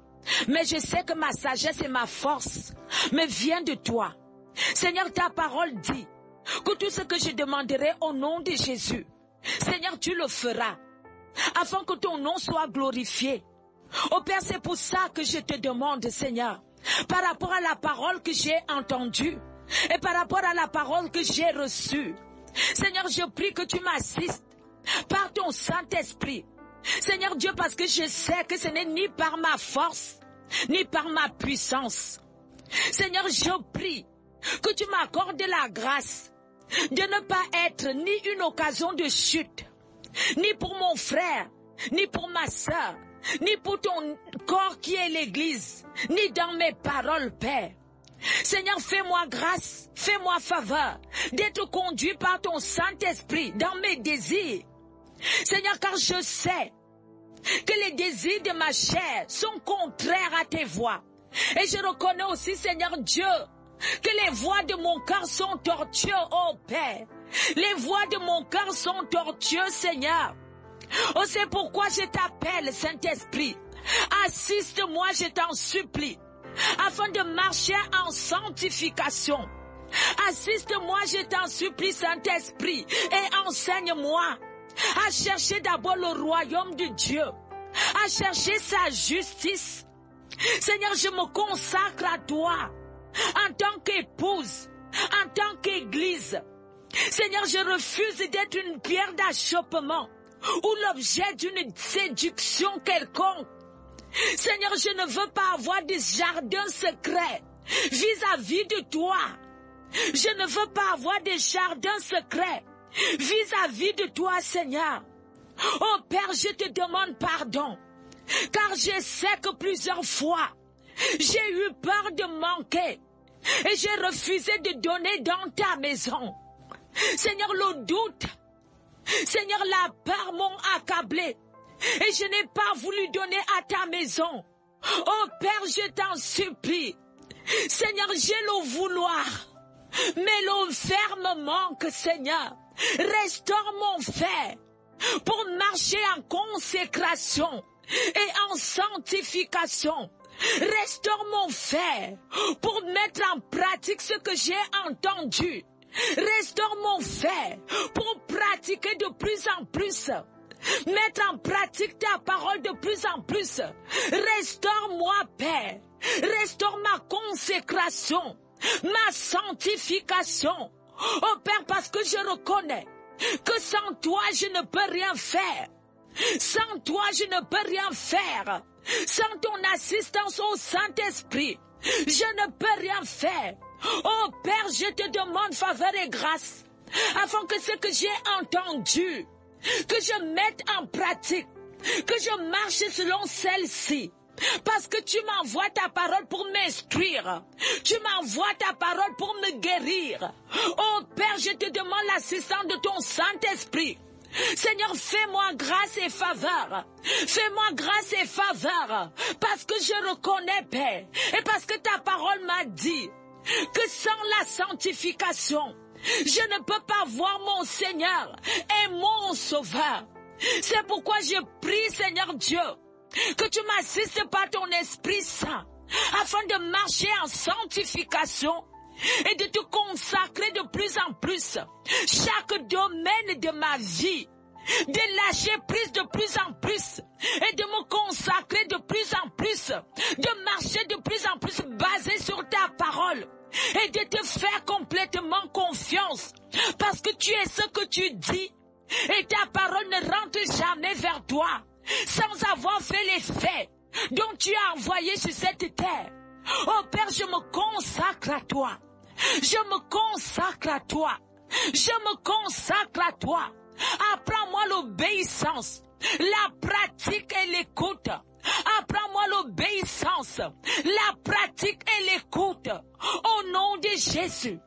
mais je sais que ma sagesse et ma force me viennent de toi. Seigneur, ta parole dit que tout ce que je demanderai au nom de Jésus, Seigneur, tu le feras, afin que ton nom soit glorifié. Oh Père, c'est pour ça que je te demande, Seigneur, par rapport à la parole que j'ai entendue et par rapport à la parole que j'ai reçue. Seigneur, je prie que tu m'assistes par ton Saint-Esprit. Seigneur Dieu, parce que je sais que ce n'est ni par ma force, ni par ma puissance. Seigneur, je prie que tu m'accordes la grâce de ne pas être ni une occasion de chute, ni pour mon frère, ni pour ma sœur, ni pour ton corps qui est l'Église, ni dans mes paroles, Père. Seigneur, fais-moi grâce, fais-moi faveur d'être conduit par ton Saint-Esprit dans mes désirs. Seigneur, car je sais que les désirs de ma chair sont contraires à tes voies. Et je reconnais aussi, Seigneur Dieu, que les voies de mon cœur sont tortueuses, oh Père. Les voies de mon cœur sont tortueuses, Seigneur. Oh, c'est pourquoi je t'appelle, Saint-Esprit. Assiste-moi, je t'en supplie, afin de marcher en sanctification. Assiste-moi, je t'en supplie, Saint-Esprit, et enseigne-moi à chercher d'abord le royaume de Dieu, à chercher sa justice. Seigneur, je me consacre à toi en tant qu'épouse, en tant qu'église. Seigneur, je refuse d'être une pierre d'achoppement ou l'objet d'une séduction quelconque. Seigneur, je ne veux pas avoir des jardins secrets vis-à-vis de toi. Je ne veux pas avoir des jardins secrets vis-à-vis de toi, Seigneur. Oh Père, je te demande pardon, car je sais que plusieurs fois, j'ai eu peur de manquer et j'ai refusé de donner dans ta maison. Seigneur, le doute, Seigneur, la peur m'ont accablé et je n'ai pas voulu donner à ta maison. Oh Père, je t'en supplie. Seigneur, j'ai le vouloir, Mets-le fermement, que Seigneur, restaure mon fer pour marcher en consécration et en sanctification. Restaure mon fer pour mettre en pratique ce que j'ai entendu. Restaure mon fer pour pratiquer de plus en plus. Mettre en pratique ta parole de plus en plus. Restaure-moi, Père. Restaure ma consécration, ma sanctification. Oh Père, parce que je reconnais que sans toi, je ne peux rien faire. Sans toi, je ne peux rien faire. Sans ton assistance au Saint-Esprit, je ne peux rien faire. Oh Père, je te demande faveur et grâce, afin que ce que j'ai entendu, que je mette en pratique, que je marche selon celle-ci. Parce que tu m'envoies ta parole pour m'instruire. Tu m'envoies ta parole pour me guérir. Oh Père, je te demande l'assistance de ton Saint-Esprit. Seigneur, fais-moi grâce et faveur. Fais-moi grâce et faveur. Parce que je reconnais, Père, et parce que ta parole m'a dit que sans la sanctification, je ne peux pas voir mon Seigneur et mon Sauveur. C'est pourquoi je prie, Seigneur Dieu, que tu m'assistes par ton Esprit Saint, afin de marcher en sanctification et de te consacrer de plus en plus chaque domaine de ma vie, de lâcher prise de plus en plus et de me consacrer de plus en plus, de marcher de plus en plus basé sur ta parole et de te faire complètement confiance, parce que tu es ce que tu dis et ta parole ne rentre jamais vers toi sans avoir fait les faits dont tu as envoyé sur cette terre. Oh Père, je me consacre à toi. Je me consacre à toi. Je me consacre à toi. Apprends-moi l'obéissance, la pratique et l'écoute. Apprends-moi l'obéissance, la pratique et l'écoute. Au nom de Jésus.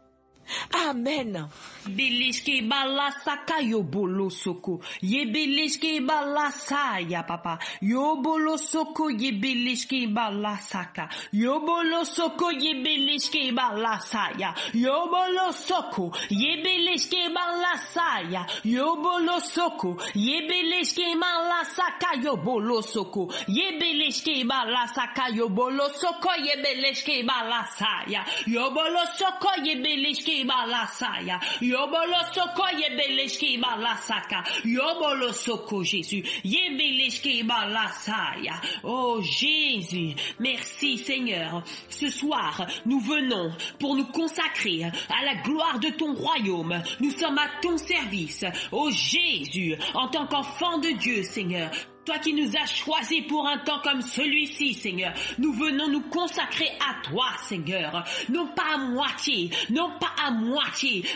Amen. Bilishki balasaka yobolo soko. Ye bilishki balasa ya papa. Yobolo soko ye bilishki balasaka. Yobolo soko ye bilishki balasa ya. Yobolo soko ye bilishki balasa ya. Yobolo soko ye bilishki balasaka yobolo soko. Ye bilishki balasaka yobolo soko ye bilishki balasa ya. Yobolo soko ye bilishki balasaya. Yobolo soko yebeleshki balasaka. Yobolo soko Jésus. Yebeleshki balasaya. Oh Jésus, merci Seigneur. Ce soir, nous venons pour nous consacrer à la gloire de ton royaume. Nous sommes à ton service. Oh Jésus, en tant qu'enfant de Dieu, Seigneur. Toi qui nous as choisis pour un temps comme celui-ci, Seigneur, nous venons nous consacrer à toi, Seigneur. Non pas à moitié,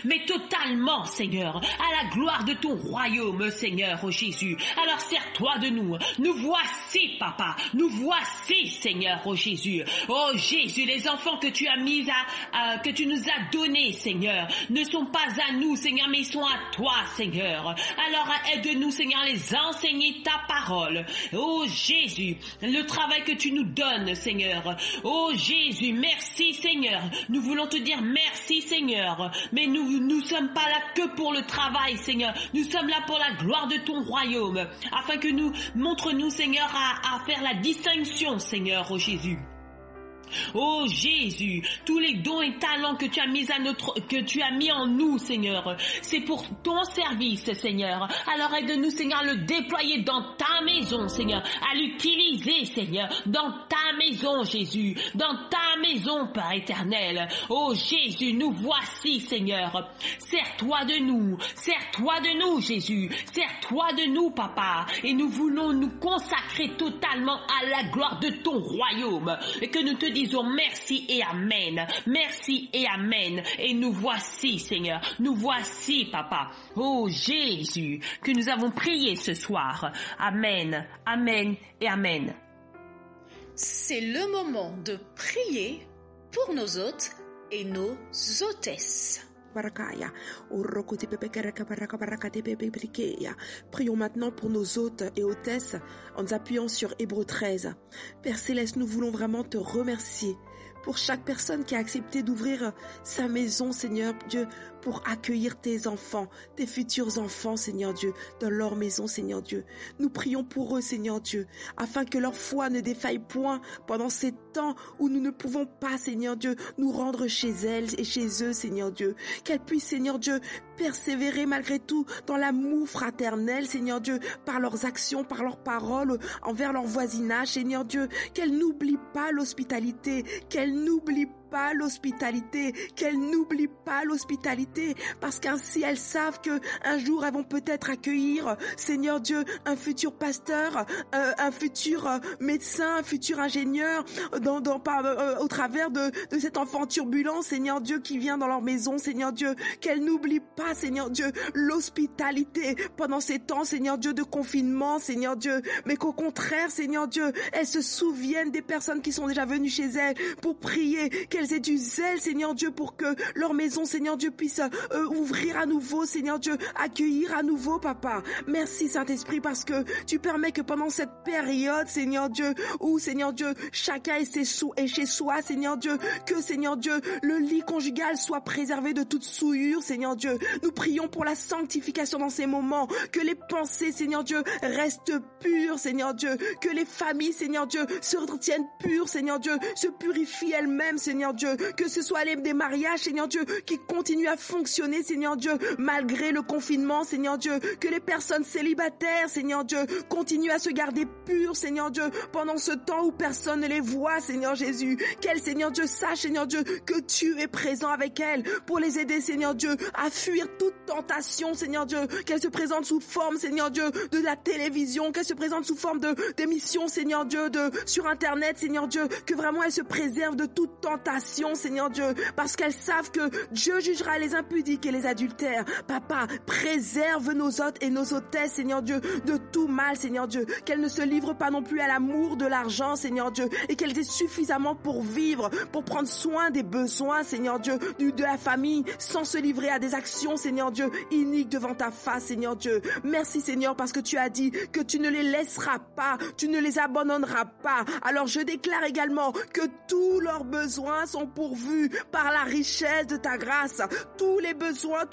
mais totalement, Seigneur, à la gloire de ton royaume, Seigneur, oh Jésus. Alors sers-toi de nous. Nous voici, Papa. Nous voici, Seigneur, oh Jésus. Oh Jésus, les enfants que tu as mis que tu nous as donnés, Seigneur, ne sont pas à nous, Seigneur, mais ils sont à toi, Seigneur. Alors aide-nous, Seigneur, à les enseigner ta parole. Oh Jésus, le travail que tu nous donnes, Seigneur. Oh Jésus, merci Seigneur. Nous voulons te dire merci Seigneur. Mais nous sommes pas là que pour le travail, Seigneur. Nous sommes là pour la gloire de ton royaume. Afin que montre-nous, Seigneur, à faire la distinction, Seigneur, oh Jésus. Oh Jésus, tous les dons et talents que tu as mis en nous, Seigneur, c'est pour ton service, Seigneur. Alors aide-nous, Seigneur, à le déployer dans ta maison, Seigneur, à l'utiliser, Seigneur, dans ta maison, Jésus, dans ta maison, Père éternel. Oh Jésus, nous voici, Seigneur. Sers-toi de nous, Jésus. Sers-toi de nous, Papa. Et nous voulons nous consacrer totalement à la gloire de ton royaume. Et que nous te disons merci et amen. Merci et amen. Et nous voici, Seigneur. Nous voici, Papa. Oh Jésus, que nous avons prié ce soir. Amen, amen et amen. C'est le moment de prier pour nos hôtes et nos hôtesses. Prions maintenant pour nos hôtes et hôtesses en nous appuyant sur Hébreux 13. Père Céleste, nous voulons vraiment te remercier pour chaque personne qui a accepté d'ouvrir sa maison, Seigneur Dieu, pour accueillir tes enfants, tes futurs enfants, Seigneur Dieu, dans leur maison, Seigneur Dieu. Nous prions pour eux, Seigneur Dieu, afin que leur foi ne défaille point pendant ces temps où nous ne pouvons pas, Seigneur Dieu, nous rendre chez elles et chez eux, Seigneur Dieu. Qu'elles puissent, Seigneur Dieu, persévérer malgré tout dans l'amour fraternel, Seigneur Dieu, par leurs actions, par leurs paroles envers leur voisinage, Seigneur Dieu. Qu'elles n'oublient pas l'hospitalité, qu'elles n'oublient pas l'hospitalité, qu'elles n'oublient pas l'hospitalité, parce qu'ainsi elles savent que un jour elles vont peut-être accueillir, Seigneur Dieu, un futur pasteur, un futur médecin, un futur ingénieur, au travers de cet enfant turbulent, Seigneur Dieu, qui vient dans leur maison, Seigneur Dieu. Qu'elles n'oublient pas, Seigneur Dieu, l'hospitalité pendant ces temps, Seigneur Dieu, de confinement, Seigneur Dieu, mais qu'au contraire, Seigneur Dieu, elles se souviennent des personnes qui sont déjà venues chez elles pour prier, qu'elles aient du zèle, Seigneur Dieu, pour que leur maison, Seigneur Dieu, puisse ouvrir à nouveau, Seigneur Dieu, accueillir à nouveau, Papa. Merci, Saint-Esprit, parce que tu permets que pendant cette période, Seigneur Dieu, où, Seigneur Dieu, chacun est chez soi, Seigneur Dieu, que, Seigneur Dieu, le lit conjugal soit préservé de toute souillure, Seigneur Dieu. Nous prions pour la sanctification dans ces moments, que les pensées, Seigneur Dieu, restent pures, Seigneur Dieu, que les familles, Seigneur Dieu, se retiennent pures, Seigneur Dieu, se purifient elles-mêmes, Seigneur Dieu, que ce soit des mariages, Seigneur Dieu, qui continuent à fonctionner, Seigneur Dieu, malgré le confinement, Seigneur Dieu, que les personnes célibataires, Seigneur Dieu, continuent à se garder pures, Seigneur Dieu, pendant ce temps où personne ne les voit, Seigneur Jésus. Qu'elles, Seigneur Dieu, sachent, Seigneur Dieu, que tu es présent avec elles pour les aider, Seigneur Dieu, à fuir toute tentation, Seigneur Dieu, qu'elles se présentent sous forme, Seigneur Dieu, de la télévision, qu'elles se présentent sous forme d'émissions, Seigneur Dieu, sur Internet, Seigneur Dieu, que vraiment elles se préservent de toute tentation, Seigneur Dieu, parce qu'elles savent que Dieu jugera les impudiques et les adultères. Papa, préserve nos hôtes et nos hôtesses, Seigneur Dieu, de tout mal, Seigneur Dieu, qu'elles ne se livrent pas non plus à l'amour de l'argent, Seigneur Dieu, et qu'elles aient suffisamment pour vivre, pour prendre soin des besoins, Seigneur Dieu, de la famille, sans se livrer à des actions, Seigneur Dieu, iniques devant ta face, Seigneur Dieu. Merci, Seigneur, parce que tu as dit que tu ne les laisseras pas, tu ne les abandonneras pas. Alors je déclare également que tous leurs besoins sont pourvus par la richesse de ta grâce. Tous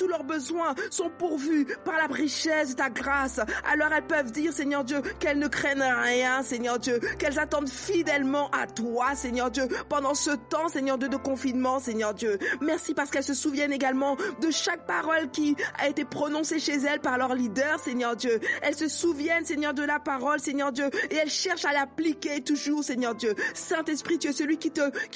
leurs besoins sont pourvus par la richesse de ta grâce. Alors elles peuvent dire, Seigneur Dieu, qu'elles ne craignent rien, Seigneur Dieu, qu'elles attendent fidèlement à toi, Seigneur Dieu, pendant ce temps, Seigneur Dieu, de confinement, Seigneur Dieu. Merci parce qu'elles se souviennent également de chaque parole qui a été prononcée chez elles par leur leader, Seigneur Dieu. Elles se souviennent, Seigneur, de la parole, Seigneur Dieu, et elles cherchent à l'appliquer toujours, Seigneur Dieu. Saint-Esprit, tu es celui qui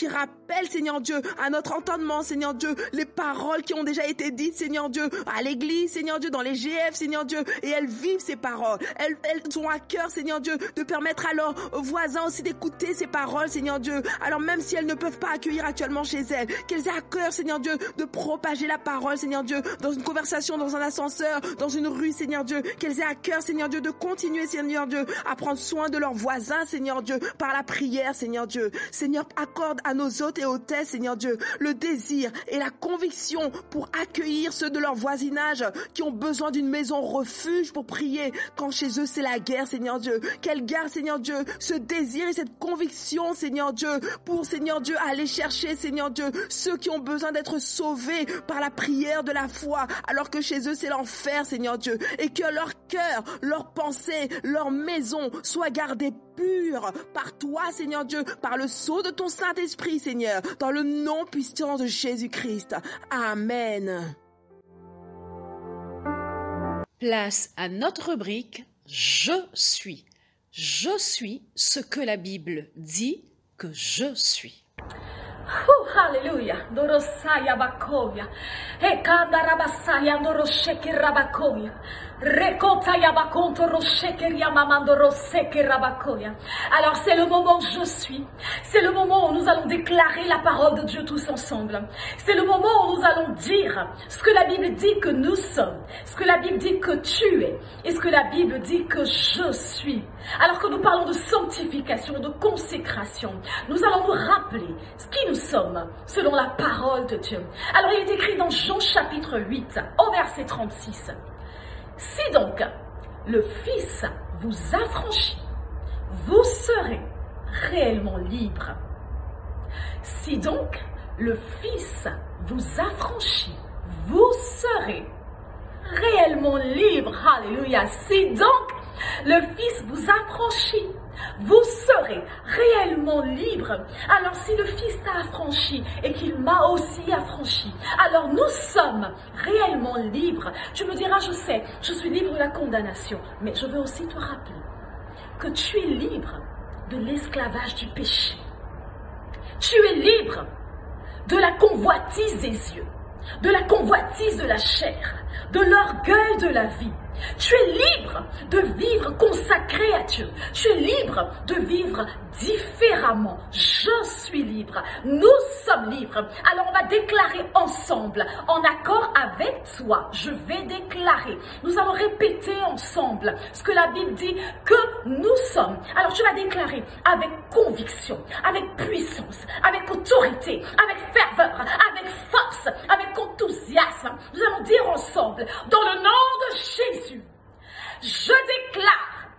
rappelle, Seigneur Dieu, à notre entendement, Seigneur Dieu, les paroles qui ont déjà été dites, Seigneur Dieu, à l'église, Seigneur Dieu, dans les GF, Seigneur Dieu, et elles vivent ces paroles. Elles ont à cœur, Seigneur Dieu, de permettre à leurs voisins aussi d'écouter ces paroles, Seigneur Dieu. Alors même si elles ne peuvent pas accueillir actuellement chez elles, qu'elles aient à cœur, Seigneur Dieu, de propager la parole, Seigneur Dieu, dans une conversation, dans un ascenseur, dans une rue, Seigneur Dieu, qu'elles aient à cœur, Seigneur Dieu, de continuer, Seigneur Dieu, à prendre soin de leurs voisins, Seigneur Dieu, par la prière, Seigneur Dieu. Seigneur, accorde à nos hôtes et hôtesses, Seigneur Dieu, le désir et la conviction pour accueillir ceux de leur voisinage qui ont besoin d'une maison refuge pour prier quand chez eux c'est la guerre, Seigneur Dieu. Qu'elles gardent, Seigneur Dieu, ce désir et cette conviction, Seigneur Dieu, pour, Seigneur Dieu, aller chercher, Seigneur Dieu, ceux qui ont besoin d'être sauvés par la prière de la foi, alors que chez eux c'est l'enfer, Seigneur Dieu, et que leur cœur, leurs pensées, leur maison soient gardées pures par toi, Seigneur Dieu, par le sceau de ton Saint-Esprit, Seigneur, dans le nom puissant de Jésus-Christ. Amen. Place à notre rubrique « Je suis ». Je suis ce que la Bible dit que je suis. Alléluia. Dorosaya bakoya. Ekanda rabasaya ndorosheki rabakoya. Rekotaya bakonto rosheki yamamando roseki rabakoya. Alors c'est le moment je suis. C'est le moment où nous allons déclarer la parole de Dieu tous ensemble. C'est le moment où nous allons dire ce que la Bible dit que nous sommes, ce que la Bible dit que tu es et ce que la Bible dit que je suis. Alors que nous parlons de sanctification, de consécration, nous allons nous rappeler ce qui nous sommes selon la parole de Dieu. Alors il est écrit dans Jean chapitre 8 au verset 36. Si donc le Fils vous affranchit, vous serez réellement libre. Si donc le Fils vous affranchit, vous serez réellement libre. Alléluia. Si donc le Fils vous affranchit, vous serez réellement libre. Alors si le Fils t'a affranchi et qu'il m'a aussi affranchi, alors nous sommes réellement libres. Tu me diras, je sais, je suis libre de la condamnation, mais je veux aussi te rappeler que tu es libre de l'esclavage du péché. Tu es libre de la convoitise des yeux, de la convoitise de la chair, de l'orgueil de la vie. Tu es libre de vivre consacré à Dieu. Tu es libre de vivre différemment. Je suis libre. Nous sommes libres. Alors on va déclarer ensemble, en accord avec toi. Je vais déclarer. Nous allons répéter ensemble ce que la Bible dit que nous sommes. Alors tu vas déclarer avec conviction, avec puissance, avec autorité, avec ferveur, avec force, avec enthousiasme. Nous allons dire ensemble, dans le nom de Jésus, je déclare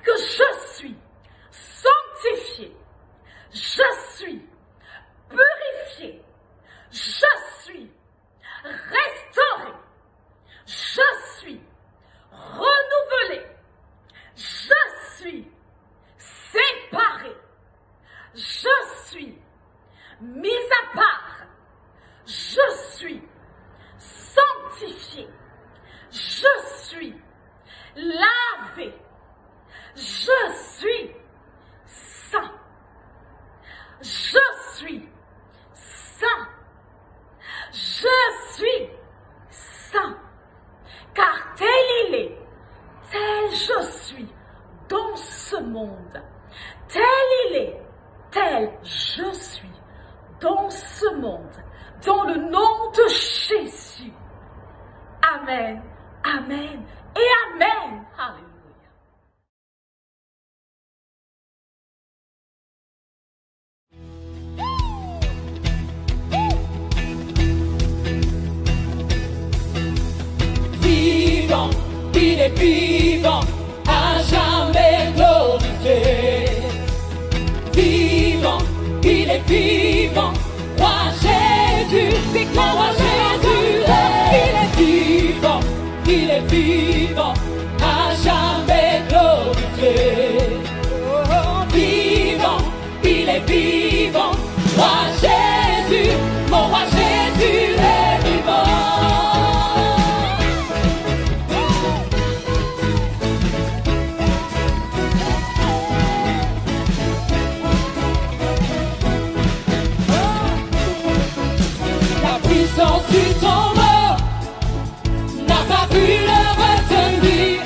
que je suis sanctifié, je suis purifié, je suis restauré, je suis renouvelé, je suis séparé, je suis mis à part, je suis sanctifié, je suis lavé, je suis saint, je suis saint, je suis saint, car tel il est, tel je suis dans ce monde, tel il est, tel je suis dans ce monde, dans le nom de Jésus. Amen, amen et amen. Alléluia. Vivant, il est vivant, à jamais glorifié. Vivant, il est vivant, roi Jésus, roi Jésus, il est vivant, à jamais glorifié. Vivant, il est vivant, roi Jésus, mon roi Jésus est vivant. La puissance du temps mort n'a pas pu le retenir.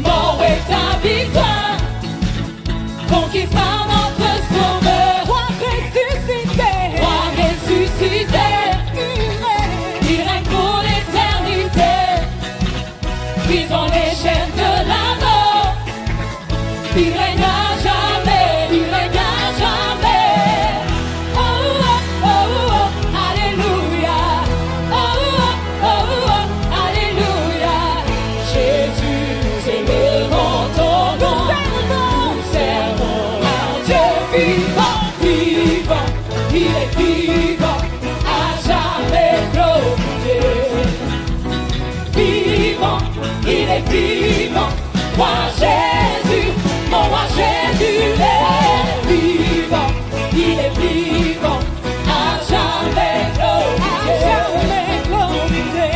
Mort est ta victoire, conquise par notre Sauveur. Roi ressuscité, il règne pour l'éternité. Brisant les chaînes de la mort, il règne à jamais, il règne à jamais. Oh, oh, oh, oh, alléluia. Oh, oh, oh, oh, alléluia. Jésus, nous élevons ton nom. Nous servons un Dieu vivant, vivant. Il est vivant, à jamais glorifié. Vivant, il est vivant. Roi Jésus, mon roi Jésus est vivant. Il est vivant, à jamais glorifié.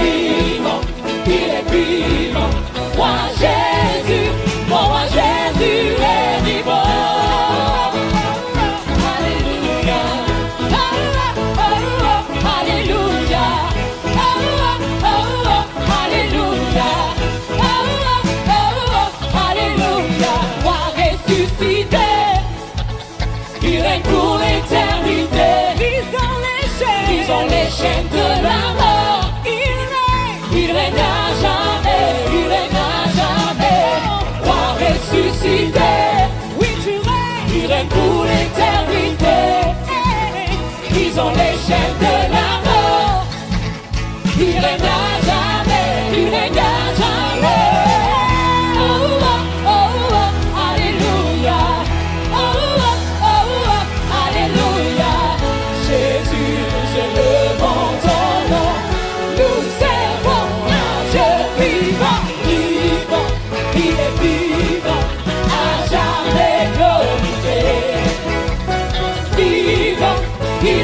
Vivant, il est vivant. Roi Jésus, mon roi Jésus est vivant. Alléluia. Oh, oh, oh, alléluia. Oh, oh, oh, alléluia. Oh, oh, oh, alléluia. Roi ressuscité, il règne pour l'éternité.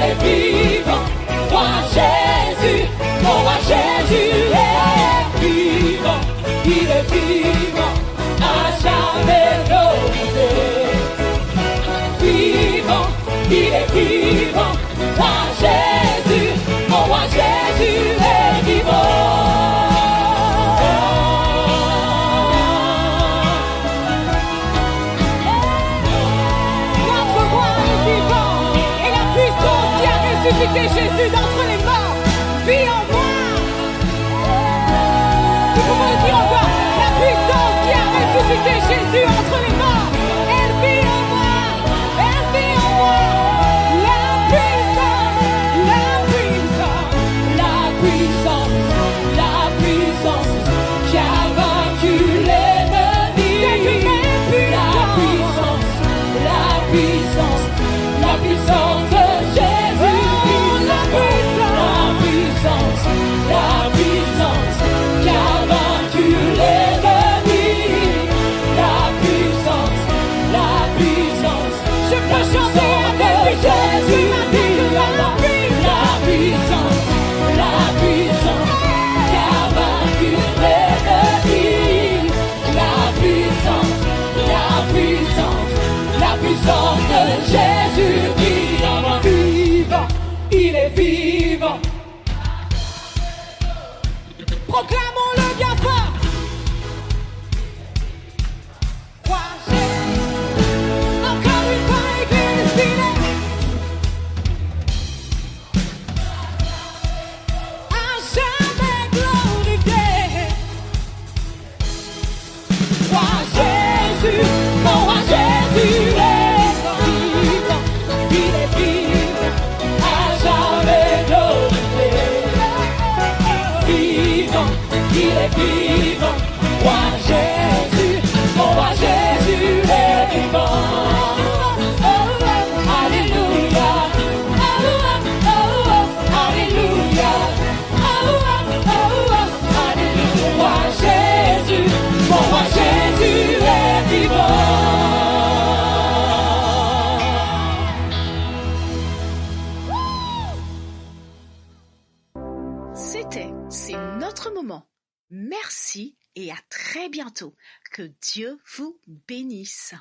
est vivant. Roi Jésus, mon roi Jésus est vivant. Il est vivant, à jamais glorifié. Vivant, il est vivant. Roi Jésus, mon roi Jésus est vivant. Ressuscité Jésus d'entre les morts, vit en moi. Nous pouvons le dire encore, la puissance qui a ressuscité Jésus entre les morts, elle vit en moi, elle vit en moi. La puissance, la puissance, la puissance, la puissance qui a vaincu l'ennemi. La puissance, la puissance, la puissance de Jésus. La puissance qui a vaincu l'ennemi. La puissance, je peux chanter avec Jésus. La puissance qui a vaincu l'ennemi. La puissance de Jésus vivant, il est vivant. Proclamons-le bien fort. Roi Jésus, encore une fois, Église, il est à jamais glorifié. Roi Jésus, mon roi Jésus est vivant. Il est vivant, à jamais glorifié. Il est vivant, roi Jésus, mon roi Jésus est vivant. Alléluia, alléluia, alléluia. Roi Jésus, mon roi Jésus est vivant. C'est notre moment. Merci et à très bientôt. Que Dieu vous bénisse.